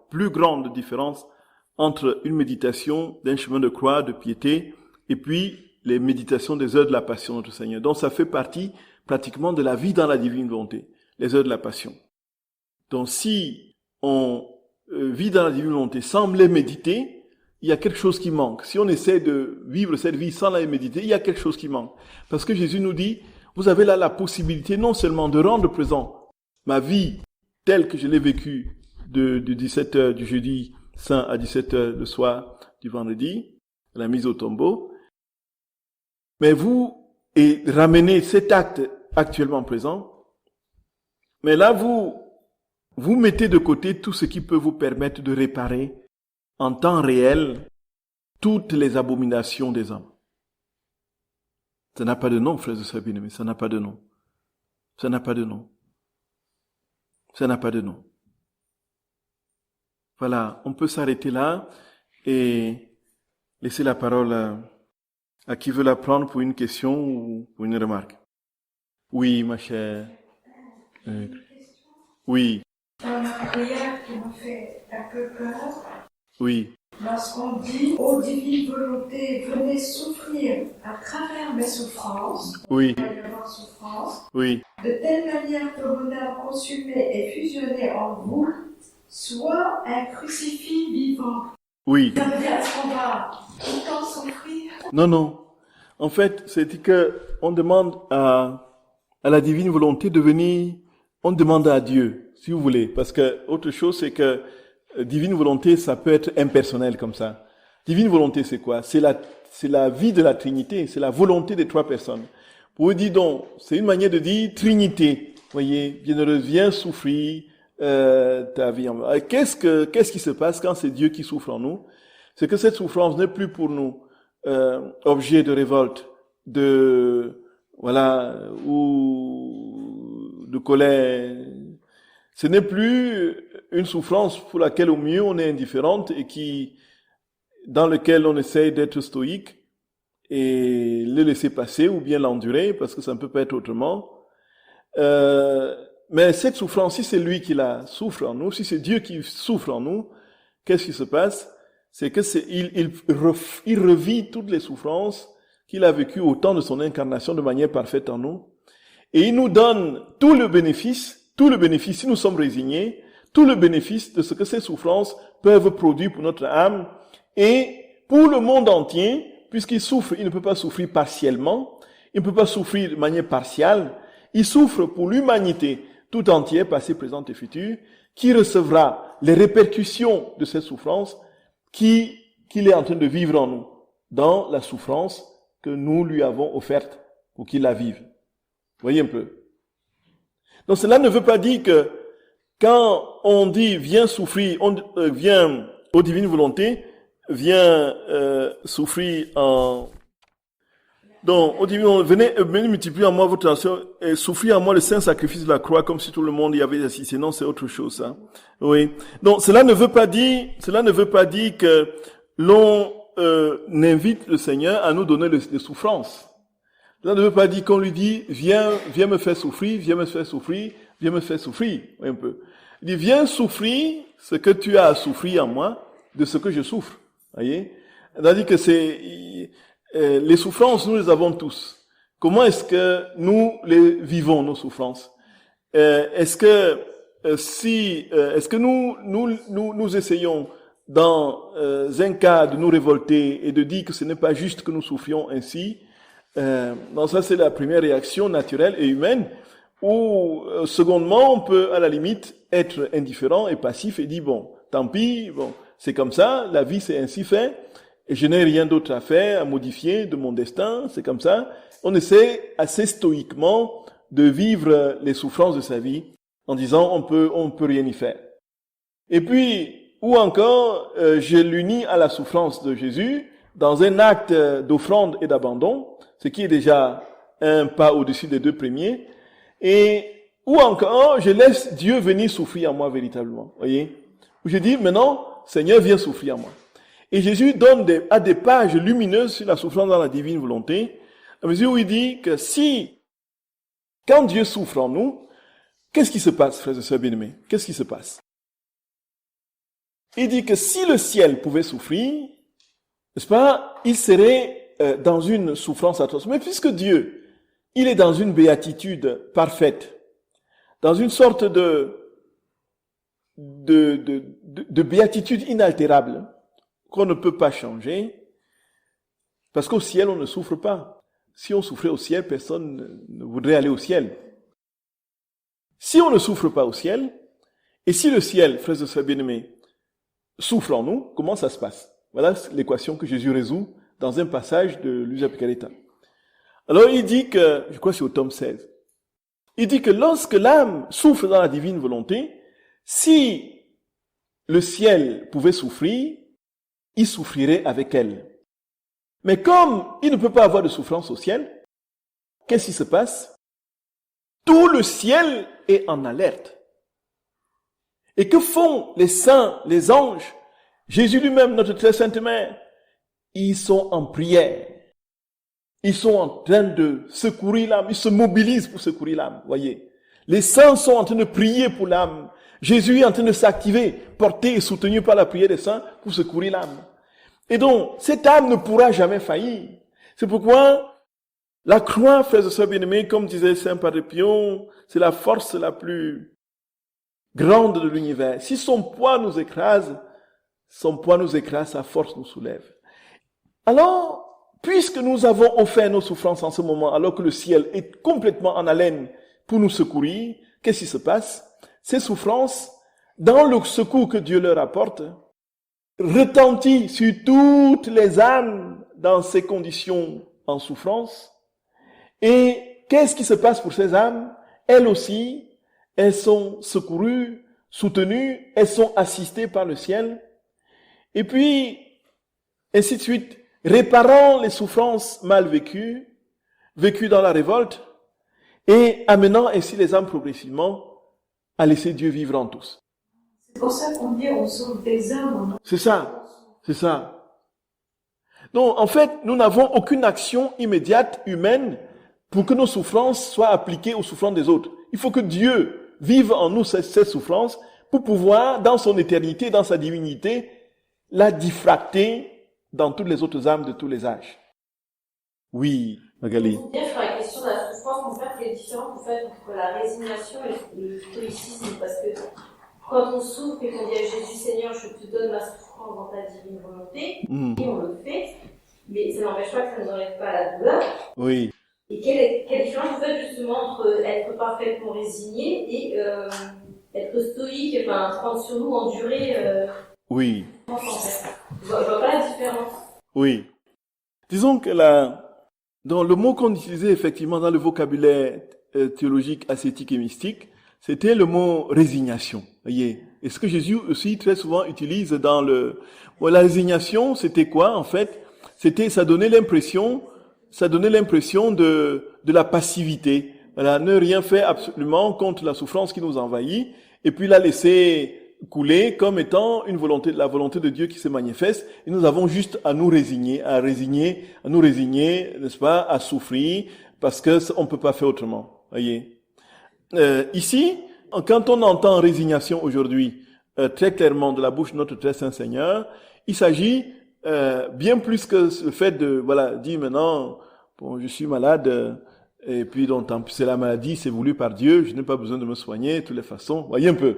plus grande différence entre une méditation d'un chemin de croix, de piété, et puis les méditations des heures de la passion de notre Seigneur. Donc ça fait partie pratiquement de la vie dans la divine volonté, les heures de la passion. Donc si on vit dans la divine volonté sans les méditer, il y a quelque chose qui manque. Si on essaie de vivre cette vie sans la méditer, il y a quelque chose qui manque. Parce que Jésus nous dit, vous avez là la possibilité non seulement de rendre présent ma vie telle que je l'ai vécue de 17h du jeudi saint à 17h le soir du vendredi, la mise au tombeau, mais vous ramenez cet acte actuellement présent, mais là vous mettez de côté tout ce qui peut vous permettre de réparer en temps réel toutes les abominations des hommes. Ça n'a pas de nom, frères et sœurs bien-aimés, ça n'a pas de nom. Ça n'a pas de nom. Ça n'a pas de nom. Voilà, on peut s'arrêter là et laisser la parole à qui veut la prendre pour une question ou pour une remarque. Oui, ma chère. Oui. Dans la prière qui me fait un peu peur, oui. Lorsqu'on dit « Ô divine volonté, venez souffrir à travers mes souffrances », oui. il va y avoir souffrance, oui. de telle manière que mon âme consumée et fusionnée en vous soit un crucifix vivant. Oui. Ça veut dire est-ce qu'on va tout le temps souffrir? Non. En fait, c'est que on demande à la divine volonté de venir, on demande à Dieu, si vous voulez, parce que autre chose, c'est que divine volonté, ça peut être impersonnel comme ça. Divine volonté, c'est quoi? C'est la vie de la Trinité, c'est la volonté des trois personnes. Pour vous dire donc, c'est une manière de dire Trinité. Voyez, bienheureuse, viens souffrir ta vie. Qu'est-ce qui se passe quand c'est Dieu qui souffre en nous? C'est que cette souffrance n'est plus pour nous objet de révolte, ou de colère. Ce n'est plus une souffrance pour laquelle au mieux on est indifférente et dans lequel on essaye d'être stoïque et le laisser passer ou bien l'endurer parce que ça ne peut pas être autrement. Mais cette souffrance, si c'est lui qui la souffre en nous, si c'est Dieu qui souffre en nous, qu'est-ce qui se passe? C'est que il revit toutes les souffrances qu'il a vécues au temps de son incarnation de manière parfaite en nous et il nous donne tout le bénéfice tout le bénéfice, si nous sommes résignés, tout le bénéfice de ce que ces souffrances peuvent produire pour notre âme et pour le monde entier, puisqu'il souffre, il ne peut pas souffrir partiellement, il ne peut pas souffrir de manière partielle, il souffre pour l'humanité tout entière, passée, présente et future, qui recevra les répercussions de cette souffrance qu'il est en train de vivre en nous, dans la souffrance que nous lui avons offerte pour qu'il la vive. Voyez un peu. Donc cela ne veut pas dire que quand on dit viens souffrir, viens aux divines volontés, viens souffrir en... Donc, au divin, venez multiplier en moi votre action et souffrir en moi le saint sacrifice de la croix comme si tout le monde y avait assisté. Non, c'est autre chose, ça. Oui. Donc, cela ne veut pas dire que l'on invite le Seigneur à nous donner des souffrances. Cela ne veut pas dire qu'on lui dit, viens me faire souffrir, viens me faire souffrir, viens me faire souffrir, un peu. Il dit, viens souffrir ce que tu as à souffrir en moi, de ce que je souffre. Voyez? C'est-à-dire que les souffrances, nous les avons tous. Comment est-ce que nous les vivons, nos souffrances? Est-ce que nous essayons dans un cas de nous révolter et de dire que ce n'est pas juste que nous souffrions ainsi? Donc ça, c'est la première réaction naturelle et humaine. Ou secondement, on peut à la limite être indifférent et passif et dire bon, tant pis, bon, c'est comme ça, la vie c'est ainsi fait. Et je n'ai rien d'autre à faire, à modifier de mon destin, c'est comme ça. On essaie assez stoïquement de vivre les souffrances de sa vie en disant on peut rien y faire. Et puis, ou encore, je l'unis à la souffrance de Jésus dans un acte d'offrande et d'abandon, ce qui est déjà un pas au-dessus des deux premiers. Et, ou encore, je laisse Dieu venir souffrir en moi véritablement. Voyez? Où je dis maintenant, Seigneur, viens souffrir en moi. Et Jésus donne des pages lumineuses sur la souffrance dans la divine volonté, à mesure où il dit que quand Dieu souffre en nous, qu'est-ce qui se passe, frères et sœurs bien-aimés? Qu'est-ce qui se passe? Il dit que si le ciel pouvait souffrir, n'est-ce pas, il serait dans une souffrance atroce. Mais puisque Dieu, il est dans une béatitude parfaite, dans une sorte de béatitude inaltérable, qu'on ne peut pas changer, parce qu'au ciel, on ne souffre pas. Si on souffrait au ciel, personne ne voudrait aller au ciel. Si on ne souffre pas au ciel, et si le ciel, frères et sœurs bien-aimés, souffre en nous, comment ça se passe? Voilà l'équation que Jésus résout dans un passage de Luisa Picaretta. Alors il dit que, je crois que c'est au tome 16, il dit que lorsque l'âme souffre dans la divine volonté, si le ciel pouvait souffrir, il souffrirait avec elle. Mais comme il ne peut pas avoir de souffrance au ciel, qu'est-ce qui se passe? Tout le ciel est en alerte. Et que font les saints, les anges, Jésus lui-même, notre très sainte mère? Ils sont en prière. Ils sont en train de secourir l'âme. Ils se mobilisent pour secourir l'âme, voyez. Les saints sont en train de prier pour l'âme. Jésus est en train de s'activer, porté et soutenu par la prière des saints pour secourir l'âme. Et donc, cette âme ne pourra jamais faillir. C'est pourquoi la croix, frères et sœurs bien-aimés, comme disait Saint Padre Pio, c'est la force la plus grande de l'univers. Si son poids nous écrase, sa force nous soulève. Alors, puisque nous avons offert nos souffrances en ce moment, alors que le ciel est complètement en haleine pour nous secourir, qu'est-ce qui se passe? Ces souffrances, dans le secours que Dieu leur apporte, retentissent sur toutes les âmes dans ces conditions en souffrance. Et qu'est-ce qui se passe pour ces âmes? Elles aussi, elles sont secourues, soutenues, elles sont assistées par le ciel. Et puis, ainsi de suite, réparant les souffrances mal vécues dans la révolte, et amenant ainsi les âmes progressivement à laisser Dieu vivre en tous. C'est pour ça qu'on dit on sauve des âmes. C'est ça. Donc, en fait, nous n'avons aucune action immédiate humaine pour que nos souffrances soient appliquées aux souffrances des autres. Il faut que Dieu vive en nous ces souffrances pour pouvoir, dans son éternité, dans sa divinité, la diffracter dans toutes les autres âmes de tous les âges. Oui, Magali. Bien sur la question de la souffrance, en fait, les différentes en fait entre la résignation et le stoïcisme, parce que quand on souffre et qu'on dit à Jésus, Seigneur, je te donne ma souffrance dans ta divine volonté, et on le fait, mais ça n'empêche pas que ça ne nous enlève pas la douleur. Oui. Et quelle différence vous faites justement entre être parfaitement résigné et être stoïque, enfin prendre sur nous, endurer Oui. en fait. Je vois pas la différence. Oui. Disons que dans le mot qu'on utilisait effectivement dans le vocabulaire théologique, ascétique et mystique, c'était le mot résignation. Voyez. Et ce que Jésus aussi très souvent utilise dans la résignation, c'était quoi en fait? Ça donnait l'impression de la passivité. Voilà, ne rien faire absolument contre la souffrance qui nous envahit, et puis la laisser couler comme étant la volonté de Dieu qui se manifeste, et nous avons juste à nous résigner, n'est-ce pas, à souffrir, parce que on peut pas faire autrement. Voyez. Ici, quand on entend résignation aujourd'hui, très clairement de la bouche de notre très saint Seigneur, il s'agit bien plus que le fait de dire maintenant, bon, je suis malade, et puis donc c'est la maladie, c'est voulu par Dieu, je n'ai pas besoin de me soigner de toutes les façons. Voyez un peu,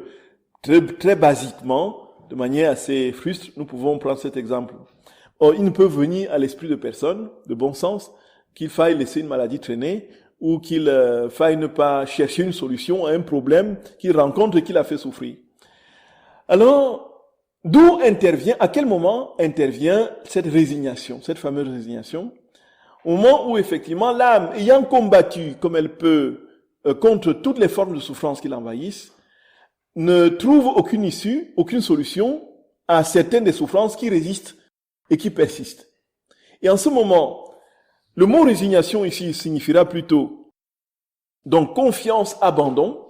très très basiquement, de manière assez frustre, nous pouvons prendre cet exemple. Or, il ne peut venir à l'esprit de personne, de bon sens, qu'il faille laisser une maladie traîner, ou qu'il faille ne pas chercher une solution à un problème qu'il rencontre et qu'il a fait souffrir. Alors, à quel moment intervient cette résignation, cette fameuse résignation? Au moment où effectivement l'âme, ayant combattu comme elle peut contre toutes les formes de souffrance qui l'envahissent, ne trouve aucune issue, aucune solution à certaines des souffrances qui résistent et qui persistent. Et en ce moment, le mot résignation ici signifiera plutôt donc confiance, abandon,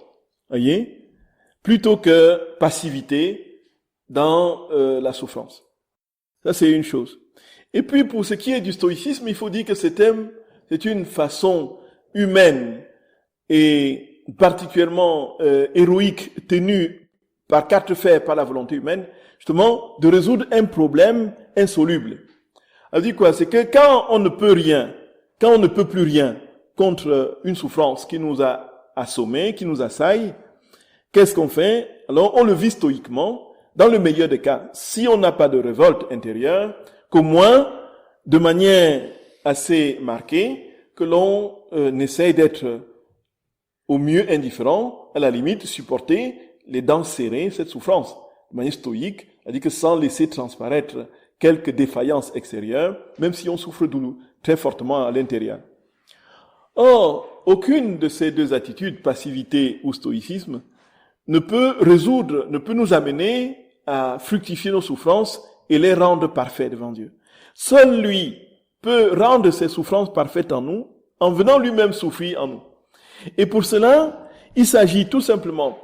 voyez, plutôt que passivité dans la souffrance. Ça, c'est une chose. Et puis, pour ce qui est du stoïcisme, il faut dire que c'est une façon humaine et particulièrement héroïque, tenue par quatre fers par la volonté humaine, justement, de résoudre un problème insoluble. Ça veut dire quoi? C'est que quand on ne peut plus rien contre une souffrance qui nous a assommés, qui nous assaille, qu'est-ce qu'on fait? Alors, on le vit stoïquement. Dans le meilleur des cas, si on n'a pas de révolte intérieure, qu'au moins, de manière assez marquée, que l'on essaye d'être au mieux indifférent, à la limite, supporter les dents serrées, cette souffrance, de manière stoïque, c'est-à-dire que sans laisser transparaître quelques défaillances extérieures, même si on souffre très fortement à l'intérieur. Or, aucune de ces deux attitudes, passivité ou stoïcisme, ne peut nous amener à fructifier nos souffrances et les rendre parfaites devant Dieu. Seul lui peut rendre ces souffrances parfaites en nous, en venant lui-même souffrir en nous. Et pour cela, il s'agit tout simplement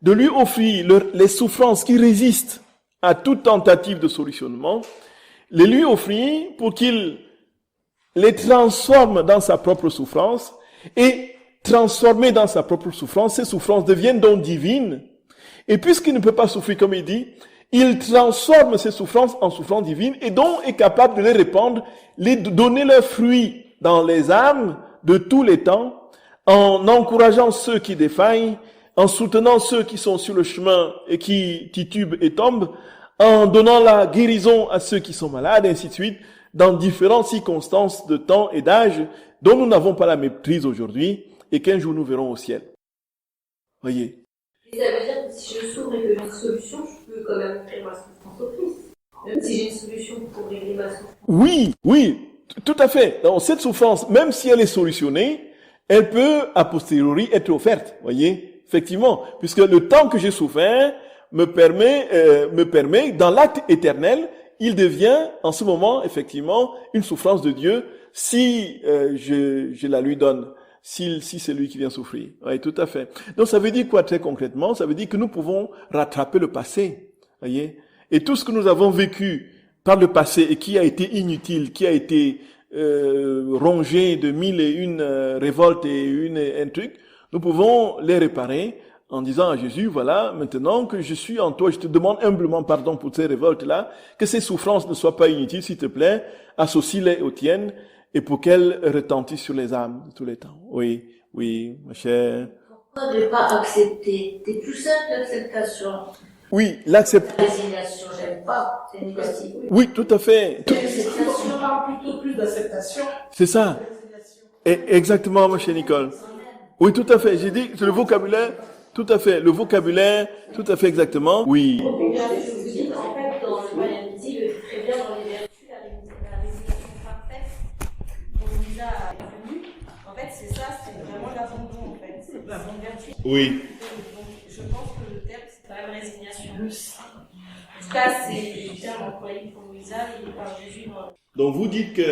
de lui offrir les souffrances qui résistent à toute tentative de solutionnement, les lui offrir pour qu'il les transforme dans sa propre souffrance, et transformé dans sa propre souffrance, ces souffrances deviennent donc divines. Et puisqu'il ne peut pas souffrir comme il dit, il transforme ces souffrances en souffrances divines et donc est capable de les répandre, donner leurs fruits dans les âmes de tous les temps, en encourageant ceux qui défaillent, en soutenant ceux qui sont sur le chemin et qui titubent et tombent, en donnant la guérison à ceux qui sont malades, et ainsi de suite, dans différentes circonstances de temps et d'âge dont nous n'avons pas la maîtrise aujourd'hui et qu'un jour nous verrons au ciel. Voyez. Et ça veut dire que si je souffre et que j'ai une solution, je peux quand même créer ma souffrance au Christ. Même si j'ai une solution pour régler ma souffrance. Oui, tout à fait. Donc, cette souffrance, même si elle est solutionnée, elle peut, a posteriori, être offerte. Voyez, effectivement. Puisque le temps que j'ai souffert me permet, dans l'acte éternel, il devient, en ce moment, effectivement, une souffrance de Dieu, si je la lui donne. Si c'est lui qui vient souffrir. Oui, tout à fait. Donc, ça veut dire quoi très concrètement? Ça veut dire que nous pouvons rattraper le passé. Voyez? Et tout ce que nous avons vécu par le passé et qui a été inutile, qui a été rongé de mille et une révoltes et un truc, nous pouvons les réparer en disant à Jésus, voilà, maintenant que je suis en toi, je te demande humblement pardon pour ces révoltes-là, que ces souffrances ne soient pas inutiles, s'il te plaît, associe-les aux tiennes, et pour qu'elles retentissent sur les âmes de tous les temps. Oui, Oui, ma chère. Pourquoi ne pas accepter? C'est plus simple l'acceptation. Oui, l'acceptation. La résignation, j'aime pas. C'est négatif. Oui, tout à fait. On parle plutôt plus d'acceptation. C'est ça. Exactement, ma chère Nicole. Oui, tout à fait. J'ai dit que le vocabulaire, tout à fait. Le vocabulaire, tout à fait exactement. Oui. En fait, dans le païanisme, le très bien dans les vertus, la résignation parfaite, dont Lisa a connue, en fait, c'est ça, c'est vraiment l'abandon, en fait. C'est la bonne vertu. Oui. Donc, je pense que le terme, c'est quand même résignation. En tout cas, c'est le terme employé pour Lisa et par Jésus. Donc, vous dites que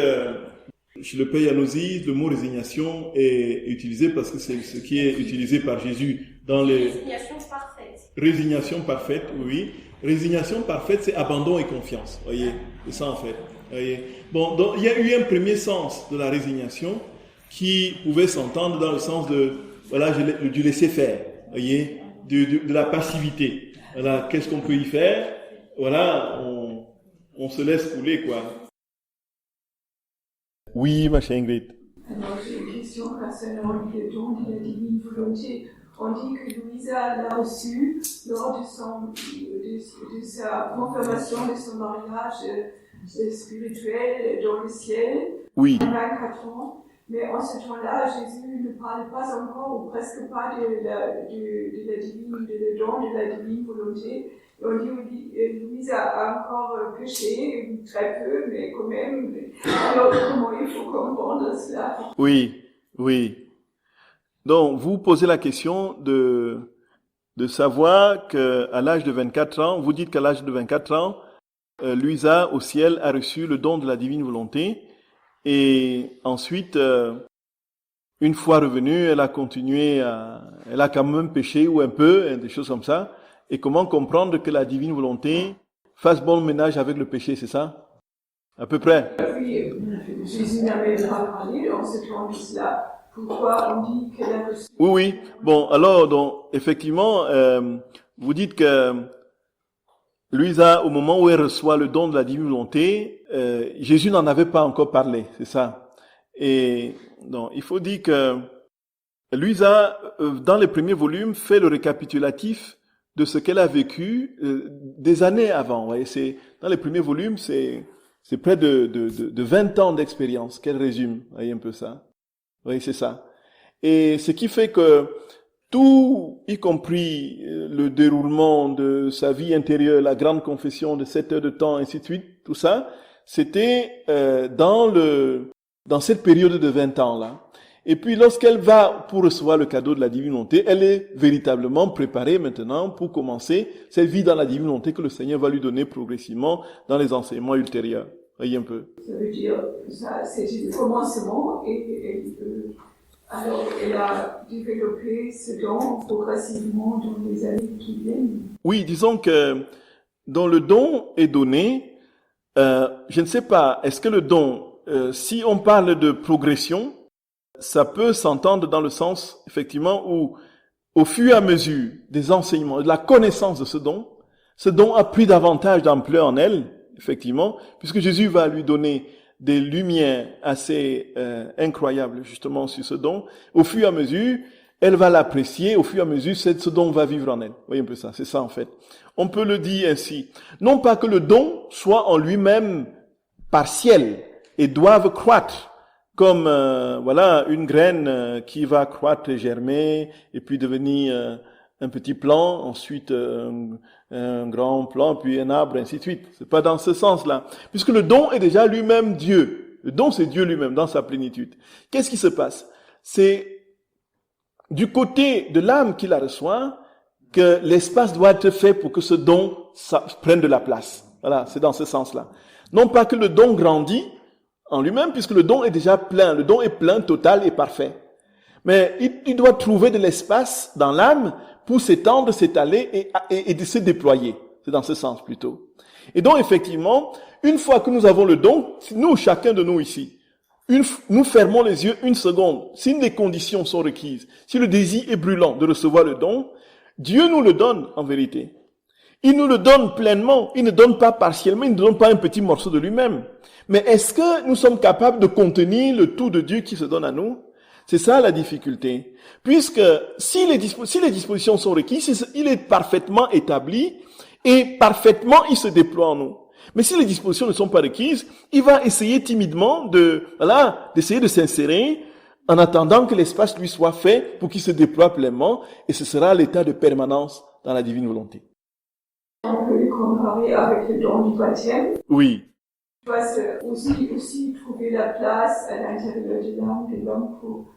chez le païanosisme, le mot résignation est utilisé parce que c'est ce qui est utilisé par Jésus dans les... Résignation parfaite. Résignation parfaite, oui. Résignation parfaite, c'est abandon et confiance. Voyez, c'est ça en fait. Voyez. Bon, donc il y a eu un premier sens de la résignation qui pouvait s'entendre dans le sens de, voilà, du laisser faire. Voyez, de la passivité. Voilà, qu'est-ce qu'on peut y faire? Voilà, on se laisse couler, quoi. Oui, ma chère Ingrid. Alors, j'ai une question concernant le don de la divine volonté. On dit que Louisa l'a reçu lors de sa confirmation de son mariage spirituel dans le ciel, Oui. à 24 ans. Mais en ce temps-là, Jésus ne parlait pas encore ou presque pas de la divine, de don de la divine volonté. Et on dit Louisa a encore péché, très peu, mais quand même. Alors, comment il faut comprendre cela? Oui, oui. Donc, vous posez la question de savoir qu'à l'âge de 24 ans, vous dites qu'à l'âge de 24 ans, Louisa au ciel a reçu le don de la divine volonté et ensuite, une fois revenue, elle a continué elle a quand même péché ou un peu, des choses comme ça. Et comment comprendre que la divine volonté fasse bon ménage avec le péché, c'est ça? À peu près. Oui, Jésus n'avait pas parlé dans ce temps de cela. Pourquoi on dit qu'elle a reçu? Oui, oui. Bon, alors, donc, effectivement, vous dites que Louisa, au moment où elle reçoit le don de la divine volonté, Jésus n'en avait pas encore parlé, c'est ça. Et donc, il faut dire que Louisa, dans les premiers volumes, fait le récapitulatif de ce qu'elle a vécu des années avant. Voyez, c'est dans les premiers volumes, c'est près de 20 ans d'expérience qu'elle résume. Vous voyez un peu ça. Oui, c'est ça. Et ce qui fait que tout, y compris le déroulement de sa vie intérieure, la grande confession de 7 heures de temps, ainsi de suite, tout ça, c'était dans cette période de 20 ans-là. Et puis lorsqu'elle va pour recevoir le cadeau de la divine volonté, elle est véritablement préparée maintenant pour commencer cette vie dans la divine volonté que le Seigneur va lui donner progressivement dans les enseignements ultérieurs. Voyez un peu. Ça veut dire que ça, c'était le commencement et alors elle a développé ce don progressivement dans les années qui viennent. Oui, disons que dans le don est donné, je ne sais pas, est-ce que le don, si on parle de progression, ça peut s'entendre dans le sens, effectivement, où au fur et à mesure des enseignements, de la connaissance de ce don a pris davantage d'ampleur en elle, effectivement, puisque Jésus va lui donner des lumières assez incroyables, justement, sur ce don. Au fur et à mesure, elle va l'apprécier, au fur et à mesure, ce don va vivre en elle. Vous voyez un peu ça, c'est ça en fait. On peut le dire ainsi. Non pas que le don soit en lui-même partiel et doive croître, comme voilà une graine qui va croître et germer et puis devenir un petit plant, ensuite un grand plant, puis un arbre, ainsi de suite. C'est pas dans ce sens-là, puisque le don est déjà lui-même Dieu. Le don, c'est Dieu lui-même dans sa plénitude. Qu'est-ce qui se passe? C'est du côté de l'âme qui la reçoit que l'espace doit être fait pour que ce don prenne de la place. Voilà, c'est dans ce sens-là. Non pas que le don grandit en lui-même, puisque le don est déjà plein. Le don est plein, total et parfait. Mais il doit trouver de l'espace dans l'âme pour s'étendre, s'étaler et de se déployer. C'est dans ce sens plutôt. Et donc effectivement, une fois que nous avons le don, nous, chacun de nous ici, nous fermons les yeux une seconde. Si les conditions sont requises, si le désir est brûlant de recevoir le don, Dieu nous le donne en vérité. Il nous le donne pleinement. Il ne donne pas partiellement, il ne donne pas un petit morceau de lui-même. Mais est-ce que nous sommes capables de contenir le tout de Dieu qui se donne à nous? C'est ça la difficulté. Puisque si les dispositions sont requises, il est parfaitement établi et parfaitement il se déploie en nous. Mais si les dispositions ne sont pas requises, il va essayer timidement d'essayer de s'insérer en attendant que l'espace lui soit fait pour qu'il se déploie pleinement, et ce sera l'état de permanence dans la divine volonté. On peut les comparer avec le don du baptême. Oui. Tu dois aussi trouver la place à l'intérieur de l'homme pour...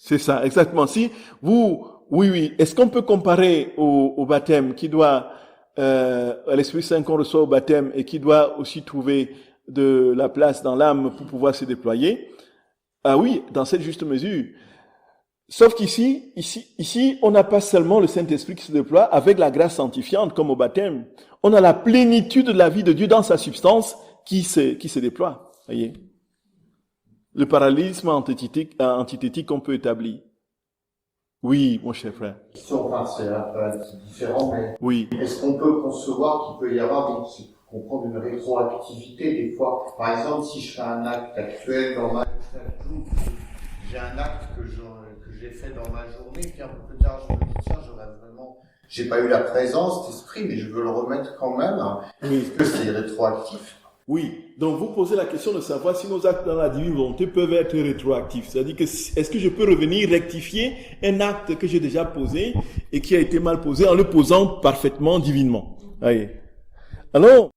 C'est ça, exactement. Si oui. Est-ce qu'on peut comparer au baptême qui doit, à l'Esprit Saint qu'on reçoit au baptême et qui doit aussi trouver de la place dans l'âme pour pouvoir se déployer? Ah oui, dans cette juste mesure. Sauf qu'ici, on n'a pas seulement le Saint-Esprit qui se déploie avec la grâce sanctifiante comme au baptême. On a la plénitude de la vie de Dieu dans sa substance qui se déploie. Voyez? Le parallélisme antithétique qu'on peut établir. Oui, mon cher frère. C'est un peu différent, mais oui. Est-ce qu'on peut concevoir qu'il peut y avoir, donc, comprendre une rétroactivité des fois? Par exemple, si je fais un acte actuel dans ma vie, j'ai un acte que j'ai fait dans ma journée, puis un peu plus tard, je me dis, tiens, j'ai pas eu la présence d'esprit, mais je veux le remettre quand même. Oui. Est-ce que c'est rétroactif? Oui. Donc, vous posez la question de savoir si nos actes dans la divine volonté peuvent être rétroactifs. C'est-à-dire que, est-ce que je peux revenir rectifier un acte que j'ai déjà posé et qui a été mal posé en le posant parfaitement divinement? Voyez. Alors,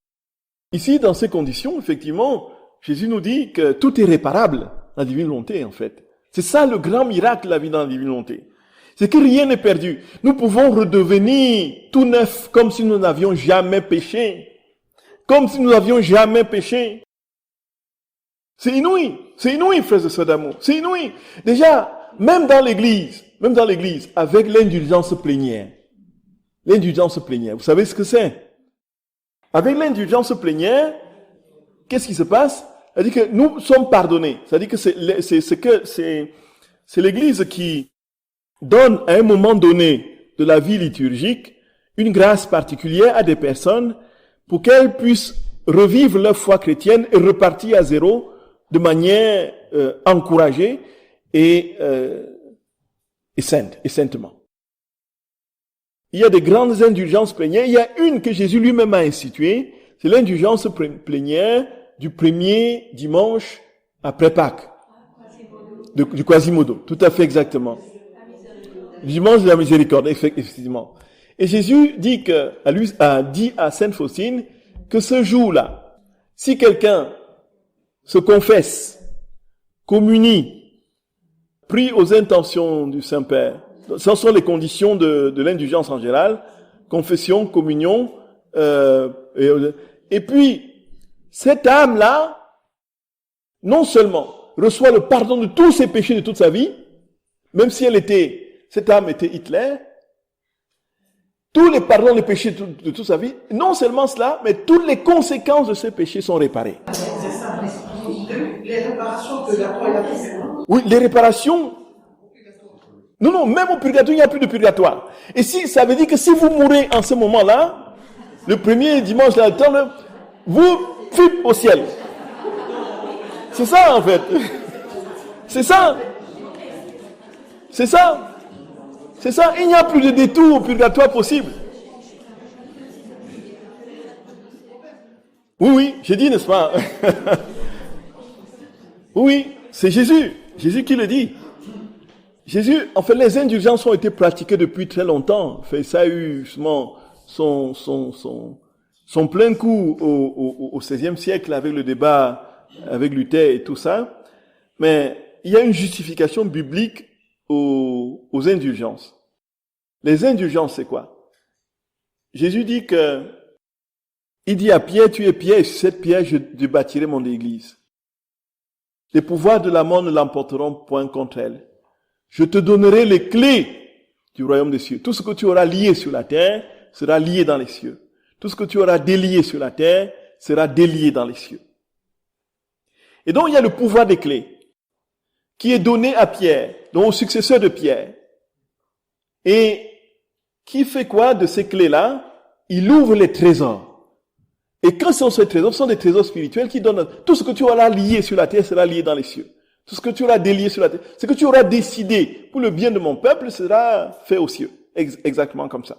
ici, dans ces conditions, effectivement, Jésus nous dit que tout est réparable dans la divine volonté, en fait. C'est ça le grand miracle de la vie dans la divine volonté. C'est que rien n'est perdu. Nous pouvons redevenir tout neuf comme si nous n'avions jamais péché. Comme si nous n'avions jamais péché. C'est inouï, frères et sœurs d'amour. C'est inouï. Déjà, même dans l'église, avec l'indulgence plénière. L'indulgence plénière, vous savez ce que c'est? Avec l'indulgence plénière, qu'est-ce qui se passe? C'est-à-dire que nous sommes pardonnés. C'est-à-dire que c'est l'église qui donne à un moment donné de la vie liturgique une grâce particulière à des personnes pour qu'elles puissent revivre leur foi chrétienne et repartir à zéro de manière encouragée et saintement. Il y a des grandes indulgences plénières. Il y a une que Jésus lui-même a instituée, c'est l'indulgence plénière du premier dimanche après Pâques. Du Quasimodo, tout à fait exactement. Du dimanche de la miséricorde, effectivement. Et Jésus a dit à Sainte Faustine que ce jour-là, si quelqu'un se confesse, communie, prie aux intentions du Saint-Père, ce sont les conditions de l'indulgence en général, confession, communion, et puis, cette âme-là, non seulement reçoit le pardon de tous ses péchés de toute sa vie, même si cette âme était Hitler, tous les pardons des péchés de toute sa vie, non seulement cela, mais toutes les conséquences de ces péchés sont réparées. C'est ça. Les réparations que la foi a fait. Oui, les réparations. Non, même au purgatoire, il n'y a plus de purgatoire. Et ça veut dire que si vous mourrez en ce moment-là, le premier dimanche de l'automne, vous fûtes au ciel. C'est ça, en fait. C'est ça. Il n'y a plus de détour au purgatoire possible. Oui, j'ai dit, n'est-ce pas? Oui, c'est Jésus qui le dit. Jésus, en fait, les indulgences ont été pratiquées depuis très longtemps. En fait, ça a eu justement son plein coup au XVIe siècle avec le débat avec Luther et tout ça. Mais il y a une justification biblique aux indulgences. Les indulgences, c'est quoi? Jésus dit il dit à Pierre, tu es Pierre, et sur cette pierre, je bâtirai mon église. Les pouvoirs de la mort ne l'emporteront point contre elle. Je te donnerai les clés du royaume des cieux. Tout ce que tu auras lié sur la terre sera lié dans les cieux. Tout ce que tu auras délié sur la terre sera délié dans les cieux. Et donc, il y a le pouvoir des clés qui est donné à Pierre, donc au successeur de Pierre. Et qui fait quoi de ces clés-là? Il ouvre les trésors. Et quand sont ces trésors? Ce sont des trésors spirituels qui donnent tout ce que tu auras lié sur la terre sera lié dans les cieux. Tout ce que tu auras délié sur la terre, ce que tu auras décidé pour le bien de mon peuple sera fait aux cieux. Exactement comme ça.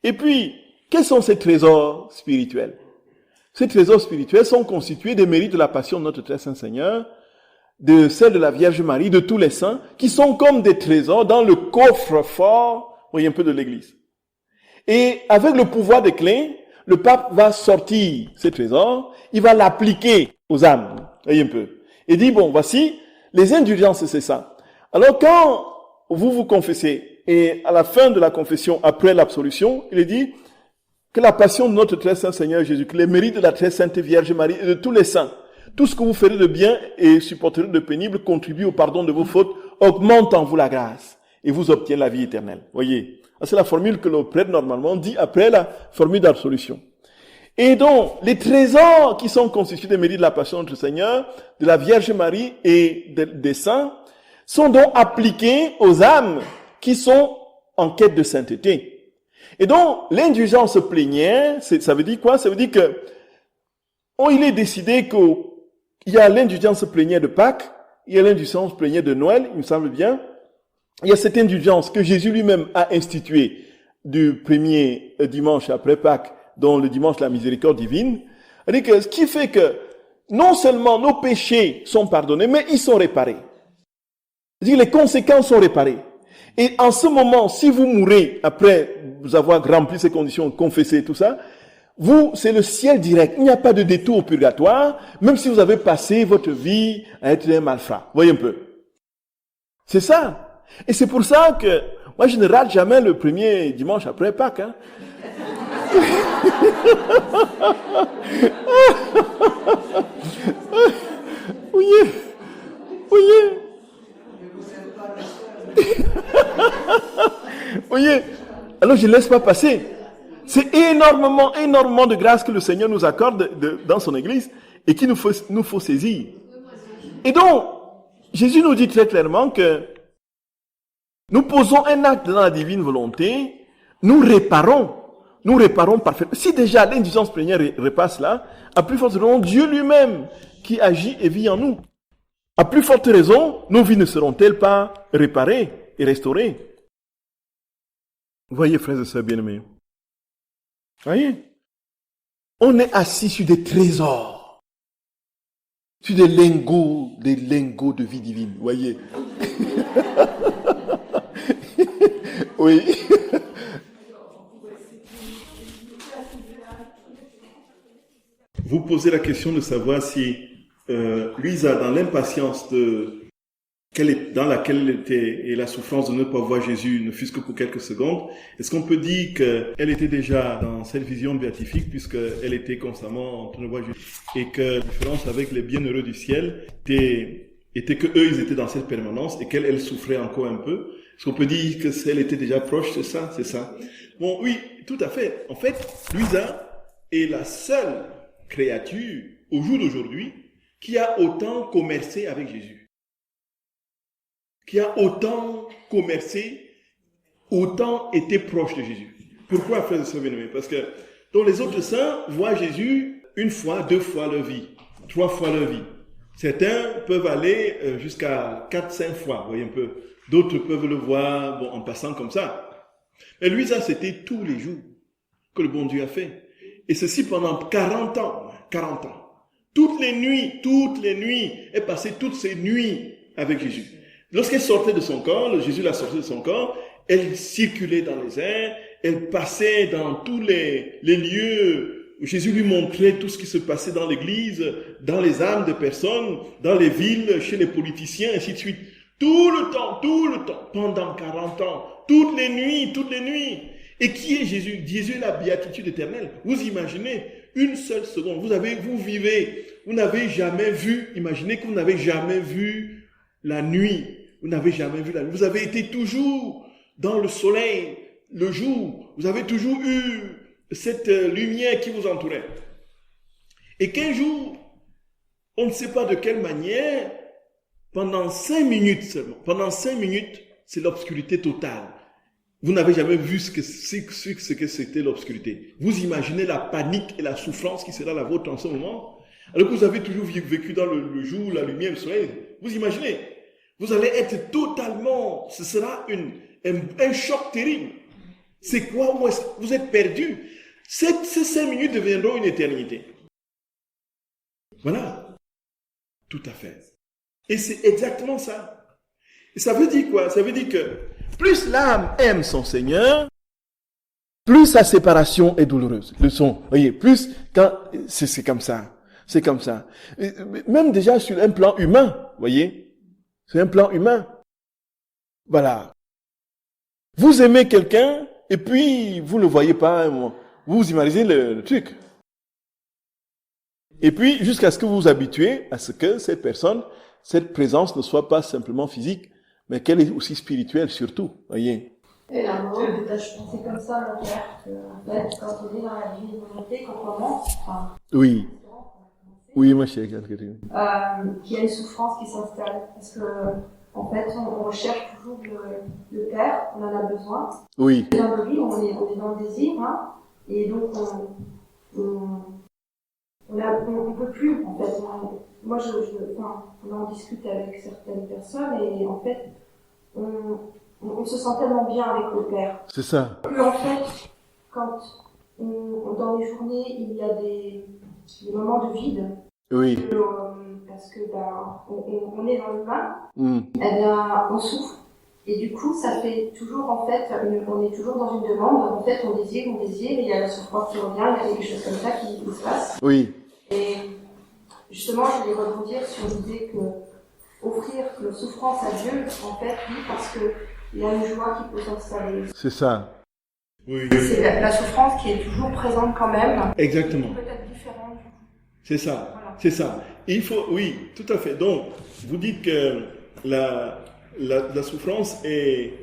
Et puis, quels sont ces trésors spirituels? Ces trésors spirituels sont constitués des mérites de la passion de notre très saint Seigneur, de celle de la Vierge Marie, de tous les saints, qui sont comme des trésors dans le coffre-fort, voyez un peu, de l'Église. Et avec le pouvoir des clés, le pape va sortir ces trésors, il va l'appliquer aux âmes, voyez un peu. Et dit, bon, voici, les indulgences, c'est ça. Alors quand vous vous confessez, et à la fin de la confession, après l'absolution, il est dit que la passion de notre très saint Seigneur Jésus, que les mérites de la très sainte Vierge Marie et de tous les saints, tout ce que vous ferez de bien et supporterez de pénible contribue au pardon de vos fautes, augmente en vous la grâce et vous obtiendrez la vie éternelle. Voyez, c'est la formule que le prêtre normalement dit après la formule d'absolution. Et donc, les trésors qui sont constitués des mérites de la passion de notre Seigneur, de la Vierge Marie et des saints, sont donc appliqués aux âmes qui sont en quête de sainteté. Et donc, l'indulgence plénière, ça veut dire quoi? Ça veut dire que, il est décidé qu'il y a l'indulgence plénière de Pâques, il y a l'indulgence plénière de Noël, il me semble bien. Il y a cette indulgence que Jésus lui-même a instituée du premier dimanche après Pâques, dont le dimanche de la miséricorde divine. C'est-à-dire que ce qui fait que non seulement nos péchés sont pardonnés, mais ils sont réparés. C'est-à-dire que les conséquences sont réparées. Et en ce moment, si vous mourrez après vous avoir rempli ces conditions, confessé tout ça, c'est le ciel direct. Il n'y a pas de détour au purgatoire, même si vous avez passé votre vie à être un malfrat. Voyez un peu. C'est ça. Et c'est pour ça que moi, je ne rate jamais le premier dimanche après Pâques. Hein. Voyez. Voyez. Alors je ne laisse pas passer. C'est énormément de grâce que le Seigneur nous accorde dans son Église et qu'il nous faut saisir. Et donc, Jésus nous dit très clairement que nous posons un acte dans la divine volonté, nous réparons parfaitement. Si déjà l'indulgence plénière repasse là, à plus forte raison, Dieu lui-même qui agit et vit en nous. À plus forte raison, nos vies ne seront-elles pas réparées et restaurées? Voyez, frères et sœurs bien-aimés. Voyez? On est assis sur des trésors. Sur des lingots de vie divine. Voyez? Oui. Vous posez la question de savoir si Louisa, dans l'impatience dans laquelle elle était et la souffrance de ne pas voir Jésus, ne fût-ce que pour quelques secondes, est-ce qu'on peut dire qu'elle était déjà dans cette vision béatifique puisqu'elle était constamment en train de voir Jésus et que la différence avec les bienheureux du ciel était que eux ils étaient dans cette permanence et qu'elle souffrait encore un peu? Est-ce qu'on peut dire que elle était déjà proche? C'est ça. Bon, oui, tout à fait. En fait, Louisa est la seule créature au jour d'aujourd'hui qui a autant commercé avec Jésus. Qui a autant commercé, autant été proche de Jésus. Pourquoi, frères et sœurs bien-aimés? Parce que donc les autres saints voient Jésus une fois, 2 fois leur vie, 3 fois leur vie. Certains peuvent aller jusqu'à 4, 5 fois, vous voyez un peu. D'autres peuvent le voir en passant comme ça. Mais lui, ça, c'était tous les jours que le bon Dieu a fait. Et ceci pendant 40 ans. 40 ans. Toutes les nuits, elle passait toutes ces nuits avec Jésus. Lorsqu'elle sortait de son corps, Jésus la sortait de son corps, elle circulait dans les airs, elle passait dans tous les lieux où Jésus lui montrait tout ce qui se passait dans l'église, dans les âmes des personnes, dans les villes, chez les politiciens, ainsi de suite. Tout le temps, pendant 40 ans, toutes les nuits. Et qui est Jésus? Jésus est la béatitude éternelle. Vous imaginez, une seule seconde, vous vivez, vous n'avez jamais vu, imaginez que vous n'avez jamais vu la nuit. Vous n'avez jamais vu la nuit. Vous avez été toujours dans le soleil, le jour. Vous avez toujours eu cette lumière qui vous entourait. Et qu'un jour, on ne sait pas de quelle manière, pendant 5 minutes seulement, c'est l'obscurité totale. Vous n'avez jamais vu ce que c'était l'obscurité. Vous imaginez la panique et la souffrance qui sera la vôtre en ce moment? Alors que vous avez toujours vécu dans le jour, la lumière, le soleil. Vous imaginez? Vous allez être totalement... Ce sera un choc terrible. C'est quoi? Où est-ce que vous êtes perdu? Ces 5 minutes deviendront une éternité. Voilà. Tout à fait. Et c'est exactement ça. Et ça veut dire quoi? Ça veut dire que plus l'âme aime son Seigneur, plus sa séparation est douloureuse. Voyez, plus quand c'est comme ça. C'est comme ça. Même déjà sur un plan humain, voyez. C'est un plan humain. Voilà. Vous aimez quelqu'un et puis vous ne le voyez pas. Vous imaginez le truc. Et puis jusqu'à ce que vous vous habituez à ce que cette personne, cette présence ne soit pas simplement physique, mais qu'elle est aussi spirituelle surtout. Voyez. Et là, le détachement, c'est comme ça, mon père, que, en fait, quand on est dans la divine volonté, quand on commence, Oui. Oui, moi, je sais. qu'il y a une souffrance qui s'installe. Parce que, en fait, on recherche toujours le Père, on en a besoin. Oui. Dans le lit, on est dans le désir, hein, et donc on peut plus, en fait. Moi, on en discute avec certaines personnes, et en fait, on se sent tellement bien avec le Père. C'est ça. Que, en fait, quand dans les journées, il y a des moments de vide, Oui. parce que on est dans l'humain, Mm. eh bien, on souffre. Et du coup, ça fait toujours, en fait, on est toujours dans une demande. En fait, on désire, et il y a la souffrance qui revient, il y a des choses comme ça qui se passent. Oui. Et justement, je voulais rebondir sur l'idée que offrir la souffrance à Dieu, en fait, oui, parce qu'il y a une joie qui peut s'installer. C'est ça. Oui. C'est la souffrance qui est toujours présente quand même. Exactement. Peut-être différente. C'est ça. Voilà. C'est ça. Il faut, oui, tout à fait. Donc, vous dites que la souffrance est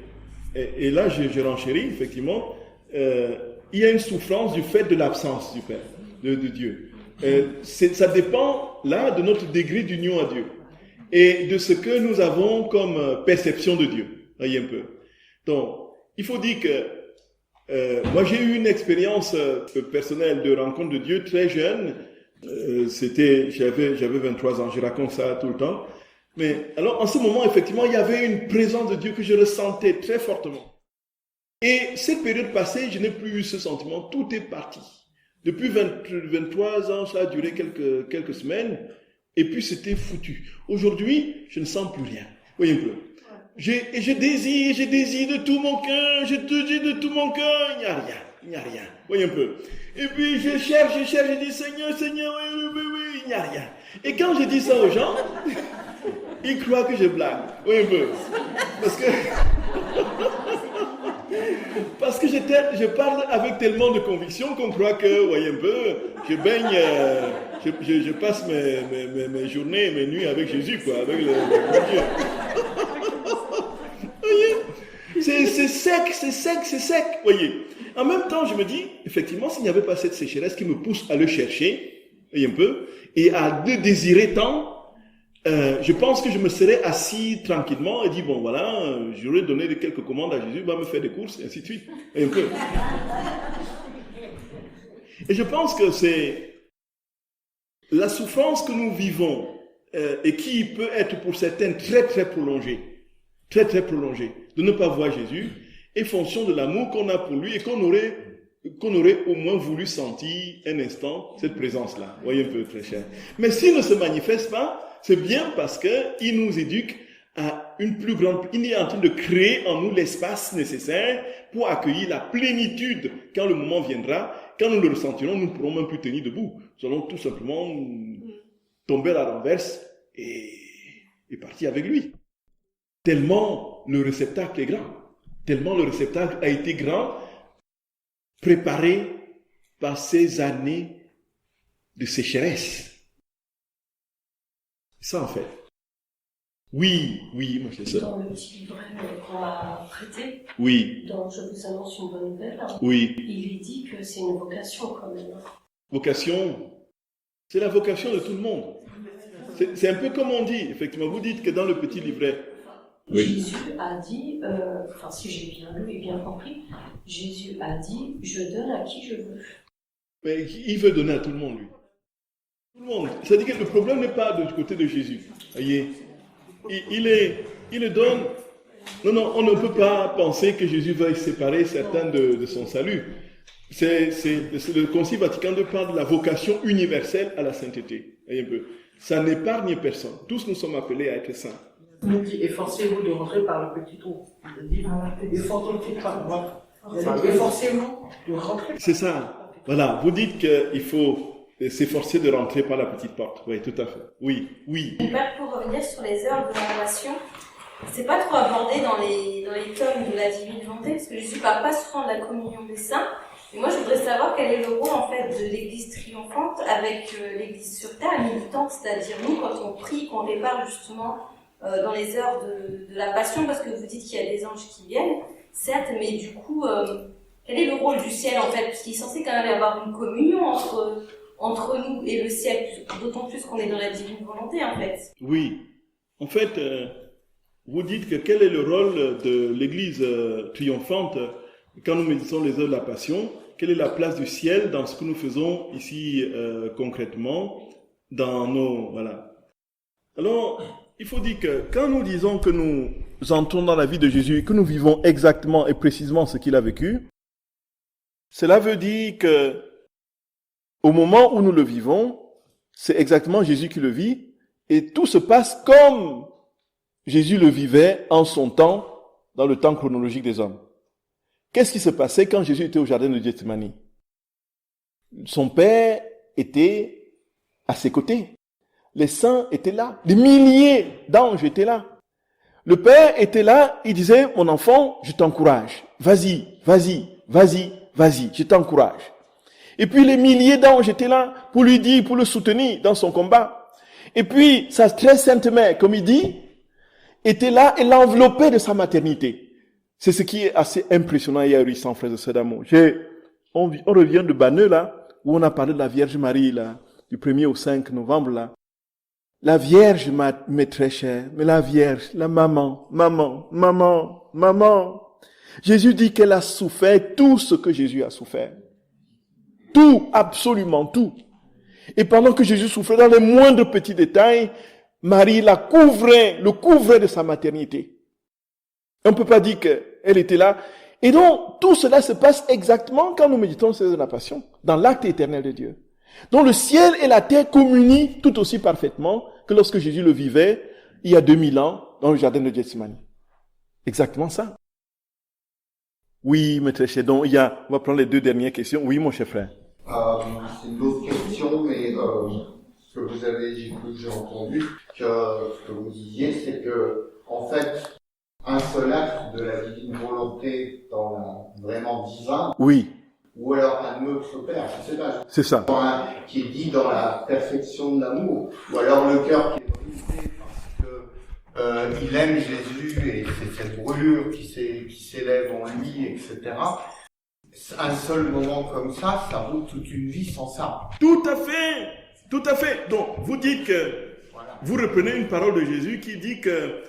et là je renchéris, effectivement, il y a une souffrance du fait de l'absence du Père, de Dieu. Ça dépend là de notre degré d'union à Dieu et de ce que nous avons comme perception de Dieu. Voyez un peu. Donc, il faut dire que moi j'ai eu une expérience personnelle de rencontre de Dieu très jeune. J'avais 23 ans, je raconte ça tout le temps. Mais alors, en ce moment, effectivement, il y avait une présence de Dieu que je ressentais très fortement. Et cette période passée, je n'ai plus eu ce sentiment. Tout est parti. Depuis 23 ans, ça a duré quelques semaines. Et puis, c'était foutu. Aujourd'hui, je ne sens plus rien. Voyez un peu. Je désire de tout mon cœur. Je te dis de tout mon cœur. Il n'y a rien. Voyez un peu. Et puis, je cherche, je dis, Seigneur, oui, il n'y a rien. Et quand je dis ça aux gens, ils croient que je blague. Oui, un peu. Parce que je parle avec tellement de conviction qu'on croit que, voyez un peu, je baigne, je passe mes journées et mes nuits avec Jésus, quoi, avec le Dieu. Voyez, c'est sec, voyez. En même temps, je me dis, effectivement, s'il n'y avait pas cette sécheresse qui me pousse à le chercher, voyez un peu, et à le désirer tant, je pense que je me serais assis tranquillement et dit, bon voilà, j'aurais donné quelques commandes à Jésus, va me faire des courses, et ainsi de suite. Et un peu. Et je pense que c'est la souffrance que nous vivons et qui peut être pour certains très très prolongée, de ne pas voir Jésus, est fonction de l'amour qu'on a pour lui et qu'on aurait au moins voulu sentir un instant cette présence-là. Voyez un peu, très cher. Mais s'il ne se manifeste pas, c'est bien parce qu'il nous éduque à une plus grande... Il est en train de créer en nous l'espace nécessaire pour accueillir la plénitude quand le moment viendra. Quand nous le ressentirons, nous ne pourrons même plus tenir debout. Nous allons tout simplement tomber à la renverse et partir avec lui. Tellement le réceptacle est grand. Tellement le réceptacle a été grand, préparé par ces années de sécheresse. Ça, en fait. Oui, moi, c'est ça. Dans le petit livret qu'on m'a prêté, oui. dont je vous annonce une bonne nouvelle, oui. Il est dit que c'est une vocation quand même. Vocation, c'est la vocation de tout le monde. C'est un peu comme on dit, effectivement. Vous dites que dans le petit livret, oui. Jésus a dit, si j'ai bien lu et bien compris, Jésus a dit, je donne à qui je veux. Mais il veut donner à tout le monde, lui. Tout le monde. C'est-à-dire que le problème n'est pas du côté de Jésus. Voyez, il le donne. Non, on ne peut pas penser que Jésus veuille séparer certains de son salut. C'est le Concile Vatican II parle de la vocation universelle à la sainteté. Voyez un peu. Ça n'épargne personne. Tous nous sommes appelés à être saints. Il nous dit, efforcez-vous de rentrer par le petit trou. Il dit, efforcez-vous de rentrer. C'est ça. Voilà. Vous dites qu'il faut s'efforcer de rentrer par la petite porte. Oui, tout à fait. Oui. Père, pour revenir sur les heures de l'adoration, c'est pas trop abordé dans les tomes de la divine volonté, parce que Jésus parle pas souvent de la communion des saints. Et moi, je voudrais savoir quel est le rôle, en fait, de l'Église triomphante avec l'Église sur terre, militante, c'est-à-dire nous, quand on prie, qu'on répare justement dans les heures de la passion, parce que vous dites qu'il y a des anges qui viennent, certes, mais du coup, quel est le rôle du ciel, en fait, parce qu'il est censé quand même y avoir une communion entre nous et le ciel, d'autant plus qu'on est dans la divine volonté, en fait. Oui. En fait, vous dites que quel est le rôle de l'Église triomphante quand nous méditons les heures de la passion? Quelle est la place du ciel dans ce que nous faisons ici concrètement dans nos... Voilà. Alors, il faut dire que quand nous disons que nous entrons dans la vie de Jésus et que nous vivons exactement et précisément ce qu'il a vécu, cela veut dire que au moment où nous le vivons, c'est exactement Jésus qui le vit et tout se passe comme Jésus le vivait en son temps, dans le temps chronologique des hommes. Qu'est-ce qui se passait quand Jésus était au jardin de Gethsémani? Son Père était à ses côtés. Les saints étaient là. Des milliers d'anges étaient là. Le Père était là, il disait, mon enfant, je t'encourage. Vas-y, je t'encourage. Et puis les milliers d'anges étaient là pour lui dire, pour le soutenir dans son combat. Et puis sa très sainte mère, comme il dit, était là et l'enveloppait de sa maternité. C'est ce qui est assez impressionnant et ahurissant, frères et sœurs d'amour. On revient de Banneux, là, où on a parlé de la Vierge Marie, là, du 1er au 5 novembre, là. La Vierge m'est très chère, mais la Vierge, la maman. Jésus dit qu'elle a souffert tout ce que Jésus a souffert. Tout, absolument tout. Et pendant que Jésus souffrait dans les moindres petits détails, Marie le couvrait de sa maternité. On ne peut pas dire qu'elle était là. Et donc, tout cela se passe exactement quand nous méditons sur la passion, dans l'acte éternel de Dieu. Donc, le ciel et la terre communient tout aussi parfaitement que lorsque Jésus le vivait, il y a 2000 ans, dans le jardin de Gethsémani. Exactement ça. Oui, maître Chédon, on va prendre les 2 dernières questions. Oui, mon cher frère. C'est une autre question, mais ce que j'ai entendu, que vous disiez, c'est que, en fait, un seul acte de la divine volonté dans la vraiment divin. Oui. Ou alors un autre Père, je sais pas. C'est ça. Qui est dit dans la perfection de l'amour. Ou alors le cœur qui est brisé parce que il aime Jésus et c'est cette brûlure qui s'élève en lui, etc. Un seul moment comme ça vaut toute une vie sans ça. Tout à fait. Donc, vous dites que, voilà. Vous reprenez une parole de Jésus qui dit que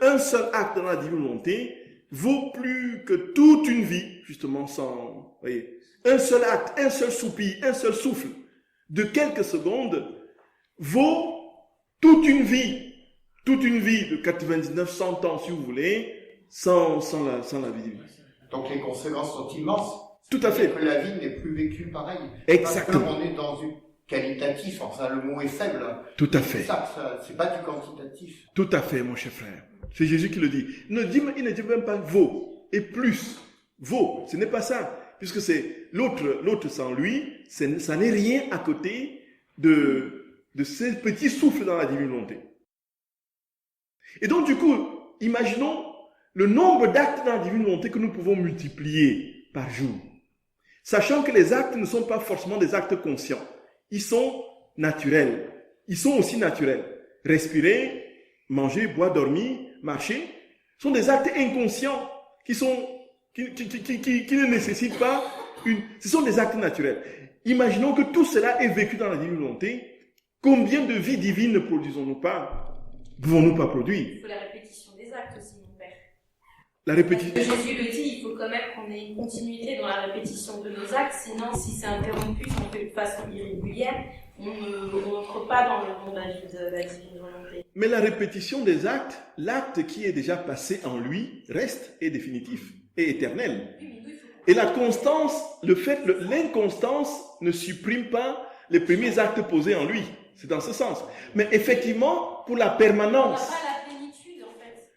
un seul acte dans la divine volonté vaut plus que toute une vie, justement, sans, voyez, un seul acte, un seul soupir, un seul souffle de quelques secondes vaut toute une vie de 99, 100 ans, si vous voulez, sans la vie divine. Donc les conséquences sont immenses. Tout à fait. Que la vie n'est plus vécue pareil. Exactement. Parce qu'on est dans une qualitatif, enfin le mot est faible. Tout à fait. C'est pas du quantitatif. Tout à fait, mon cher frère. C'est Jésus qui le dit. Il ne dit même pas vaut et plus. Vaut, ce n'est pas ça. Puisque c'est l'autre sans lui, ça n'est rien à côté de ces petits souffles dans la divine volonté. Et donc du coup, imaginons le nombre d'actes dans la divine volonté que nous pouvons multiplier par jour. Sachant que les actes ne sont pas forcément des actes conscients. Ils sont naturels. Ils sont aussi naturels. Respirer, manger, boire, dormir, marcher, sont des actes inconscients qui ne nécessitent pas ce sont des actes naturels. Imaginons que tout cela est vécu dans la divine volonté. Combien de vies divines ne produisons-nous pas? Pouvons-nous pas produire? Il faut la répétition des actes aussi, mon Père. La répétition. Jésus le dit, il faut quand même qu'on ait une continuité dans la répétition de nos actes, sinon si c'est interrompu, si on fait de façon irrégulière, on n'entre pas dans le monde de la divine volonté. Mais la répétition des actes, l'acte qui est déjà passé en lui, reste, est définitif et éternel. Et la constance, l'inconstance ne supprime pas les premiers actes posés en lui. C'est dans ce sens. Mais effectivement, pour la permanence, on n'a pas la plénitude en fait.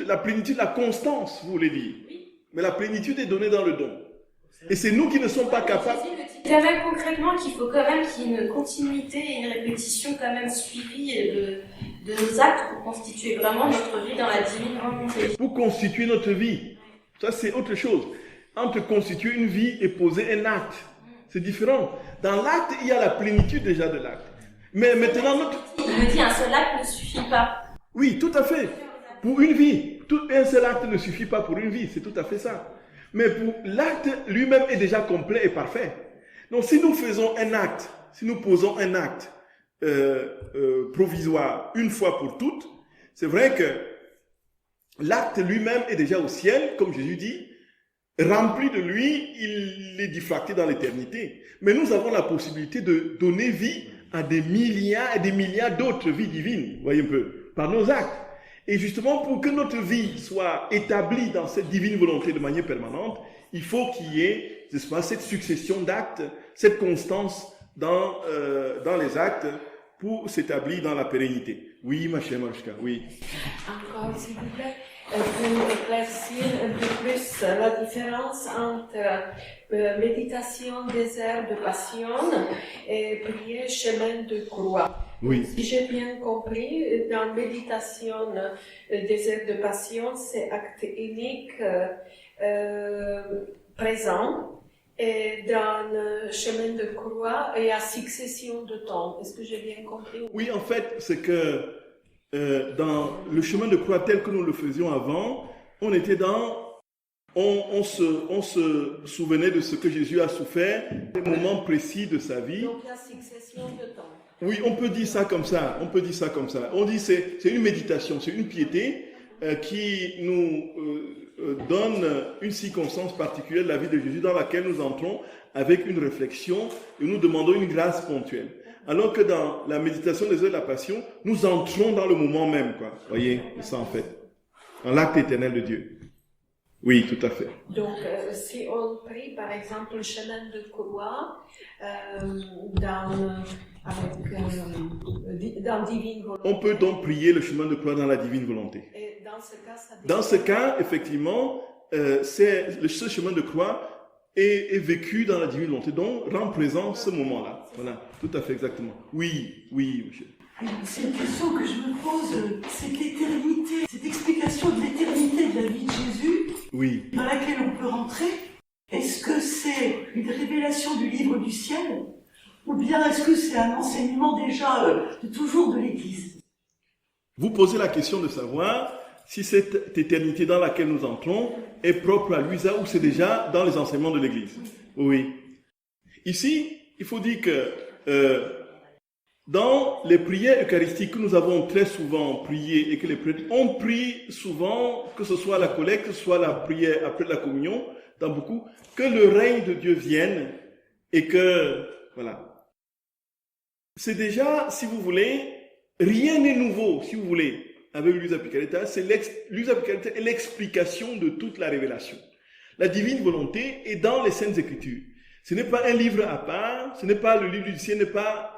la plénitude, la constance, vous voulez dire. Oui. Mais la plénitude est donnée dans le don. Et c'est nous qui ne sommes pas capables. Quand même concrètement qu'il faut quand même qu'il y ait une continuité et une répétition quand même suivie de nos actes pour constituer vraiment notre vie dans la divine volonté. Pour constituer notre vie, ça c'est autre chose. Entre constituer une vie et poser un acte, c'est différent. Dans l'acte, il y a la plénitude déjà de l'acte. Mais maintenant, Il me dit un seul acte ne suffit pas. Oui, tout à fait. Pour une vie, un seul acte ne suffit pas pour une vie, c'est tout à fait ça. Mais pour l'acte lui-même est déjà complet et parfait. Donc si nous faisons un acte, si nous posons un acte provisoire une fois pour toutes, c'est vrai que l'acte lui-même est déjà au ciel, comme Jésus dit, rempli de lui, il est diffracté dans l'éternité. Mais nous avons la possibilité de donner vie à des milliards et des milliards d'autres vies divines, voyez un peu, par nos actes. Et justement, pour que notre vie soit établie dans cette divine volonté de manière permanente, il faut qu'il y ait, n'est-ce pas, cette succession d'actes, cette constance dans les actes pour s'établir dans la pérennité. Oui, ma chère Marchka, oui. Encore, s'il vous plaît, pour éclaircir un peu plus la différence entre méditation désert de passion et prière chemin de croix. Oui. Si j'ai bien compris, dans méditation désert de passion, c'est acte unique présent. Et dans le chemin de croix, il y a succession de temps. Est-ce que j'ai bien compris? Oui, en fait, c'est que dans le chemin de croix tel que nous le faisions avant, on était on se souvenait de ce que Jésus a souffert, des moments précis de sa vie. Donc il y a succession de temps. Oui, on peut dire ça comme ça. On dit c'est une méditation, c'est une piété qui nous donne une circonstance particulière de la vie de Jésus dans laquelle nous entrons avec une réflexion et nous demandons une grâce ponctuelle. Alors que dans la méditation des heures de la passion, nous entrons dans le moment même, quoi. Voyez, c'est ça en fait. Dans l'acte éternel de Dieu. Oui, tout à fait. Donc, si on prie, par exemple, le chemin de croix dans divine volonté. On peut donc prier le chemin de croix dans la divine volonté. Et dans ce cas, dans ce cas, effectivement, ce chemin de croix est vécu dans la divine volonté, donc rend présent ce moment-là. Voilà, tout à fait, exactement. Oui, monsieur. C'est une question que je me pose, c'est l'éternité, cette explication de l'éternité de la vie de Jésus, oui, dans laquelle on peut rentrer. Est-ce que c'est une révélation du livre du ciel, ou bien est-ce que c'est un enseignement déjà de toujours de l'Église? Vous posez la question de savoir si cette éternité dans laquelle nous entrons est propre à Luisa ou c'est déjà dans les enseignements de l'Église. Oui. Ici, il faut dire que dans les prières eucharistiques que nous avons très souvent priées et que les prêtres ont pris souvent, que ce soit la collecte, que ce soit la prière après la communion, dans beaucoup, que le règne de Dieu vienne et que, voilà. C'est déjà, si vous voulez, rien n'est nouveau, si vous voulez, avec Luisa Piccarreta. Luisa Piccarreta est l'explication de toute la révélation. La divine volonté est dans les Saintes Écritures. Ce n'est pas un livre à part, ce n'est pas le livre du ciel, ce n'est pas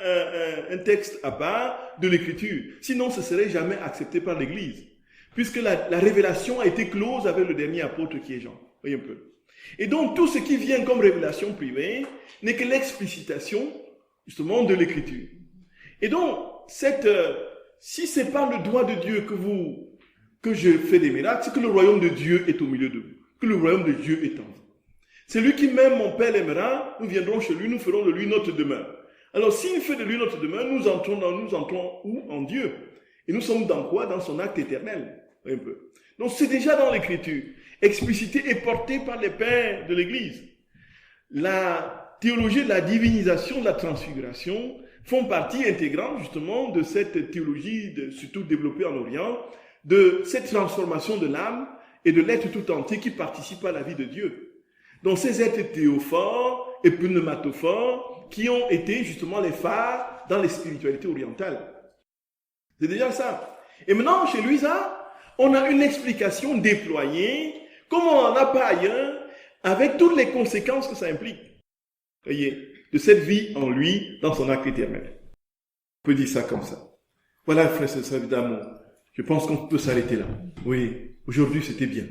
un texte à part de l'Écriture. Sinon, ce serait jamais accepté par l'Église. Puisque la révélation a été close avec le dernier apôtre qui est Jean. Voyez un peu. Et donc, tout ce qui vient comme révélation privée n'est que l'explicitation, justement, de l'Écriture. Et donc, si c'est par le doigt de Dieu que je fais des miracles, c'est que le royaume de Dieu est au milieu de vous. Que le royaume de Dieu est en vous. C'est lui qui même mon Père l'aimera, nous viendrons chez lui, nous ferons de lui notre demeure. Alors, s'il fait de lui notre demeure, nous entrons où? En Dieu. Et nous sommes dans quoi? Dans son acte éternel. Un peu. Donc, c'est déjà dans l'Écriture. Explicité et portée par les pères de l'Église. La théologie de la divinisation, de la transfiguration, font partie intégrante, justement, de cette théologie, surtout développée en Orient, de cette transformation de l'âme et de l'être tout entier qui participe à la vie de Dieu. Donc ces êtres théophores et pneumatophores qui ont été justement les phares dans les spiritualités orientales. C'est déjà ça. Et maintenant, chez Luisa, on a une explication déployée, comme on n'en a pas ailleurs, avec toutes les conséquences que ça implique. Voyez, de cette vie en lui, dans son acte éternel. On peut dire ça comme ça. Voilà, frères et sœurs d'amour. Je pense qu'on peut s'arrêter là. Oui, aujourd'hui c'était bien.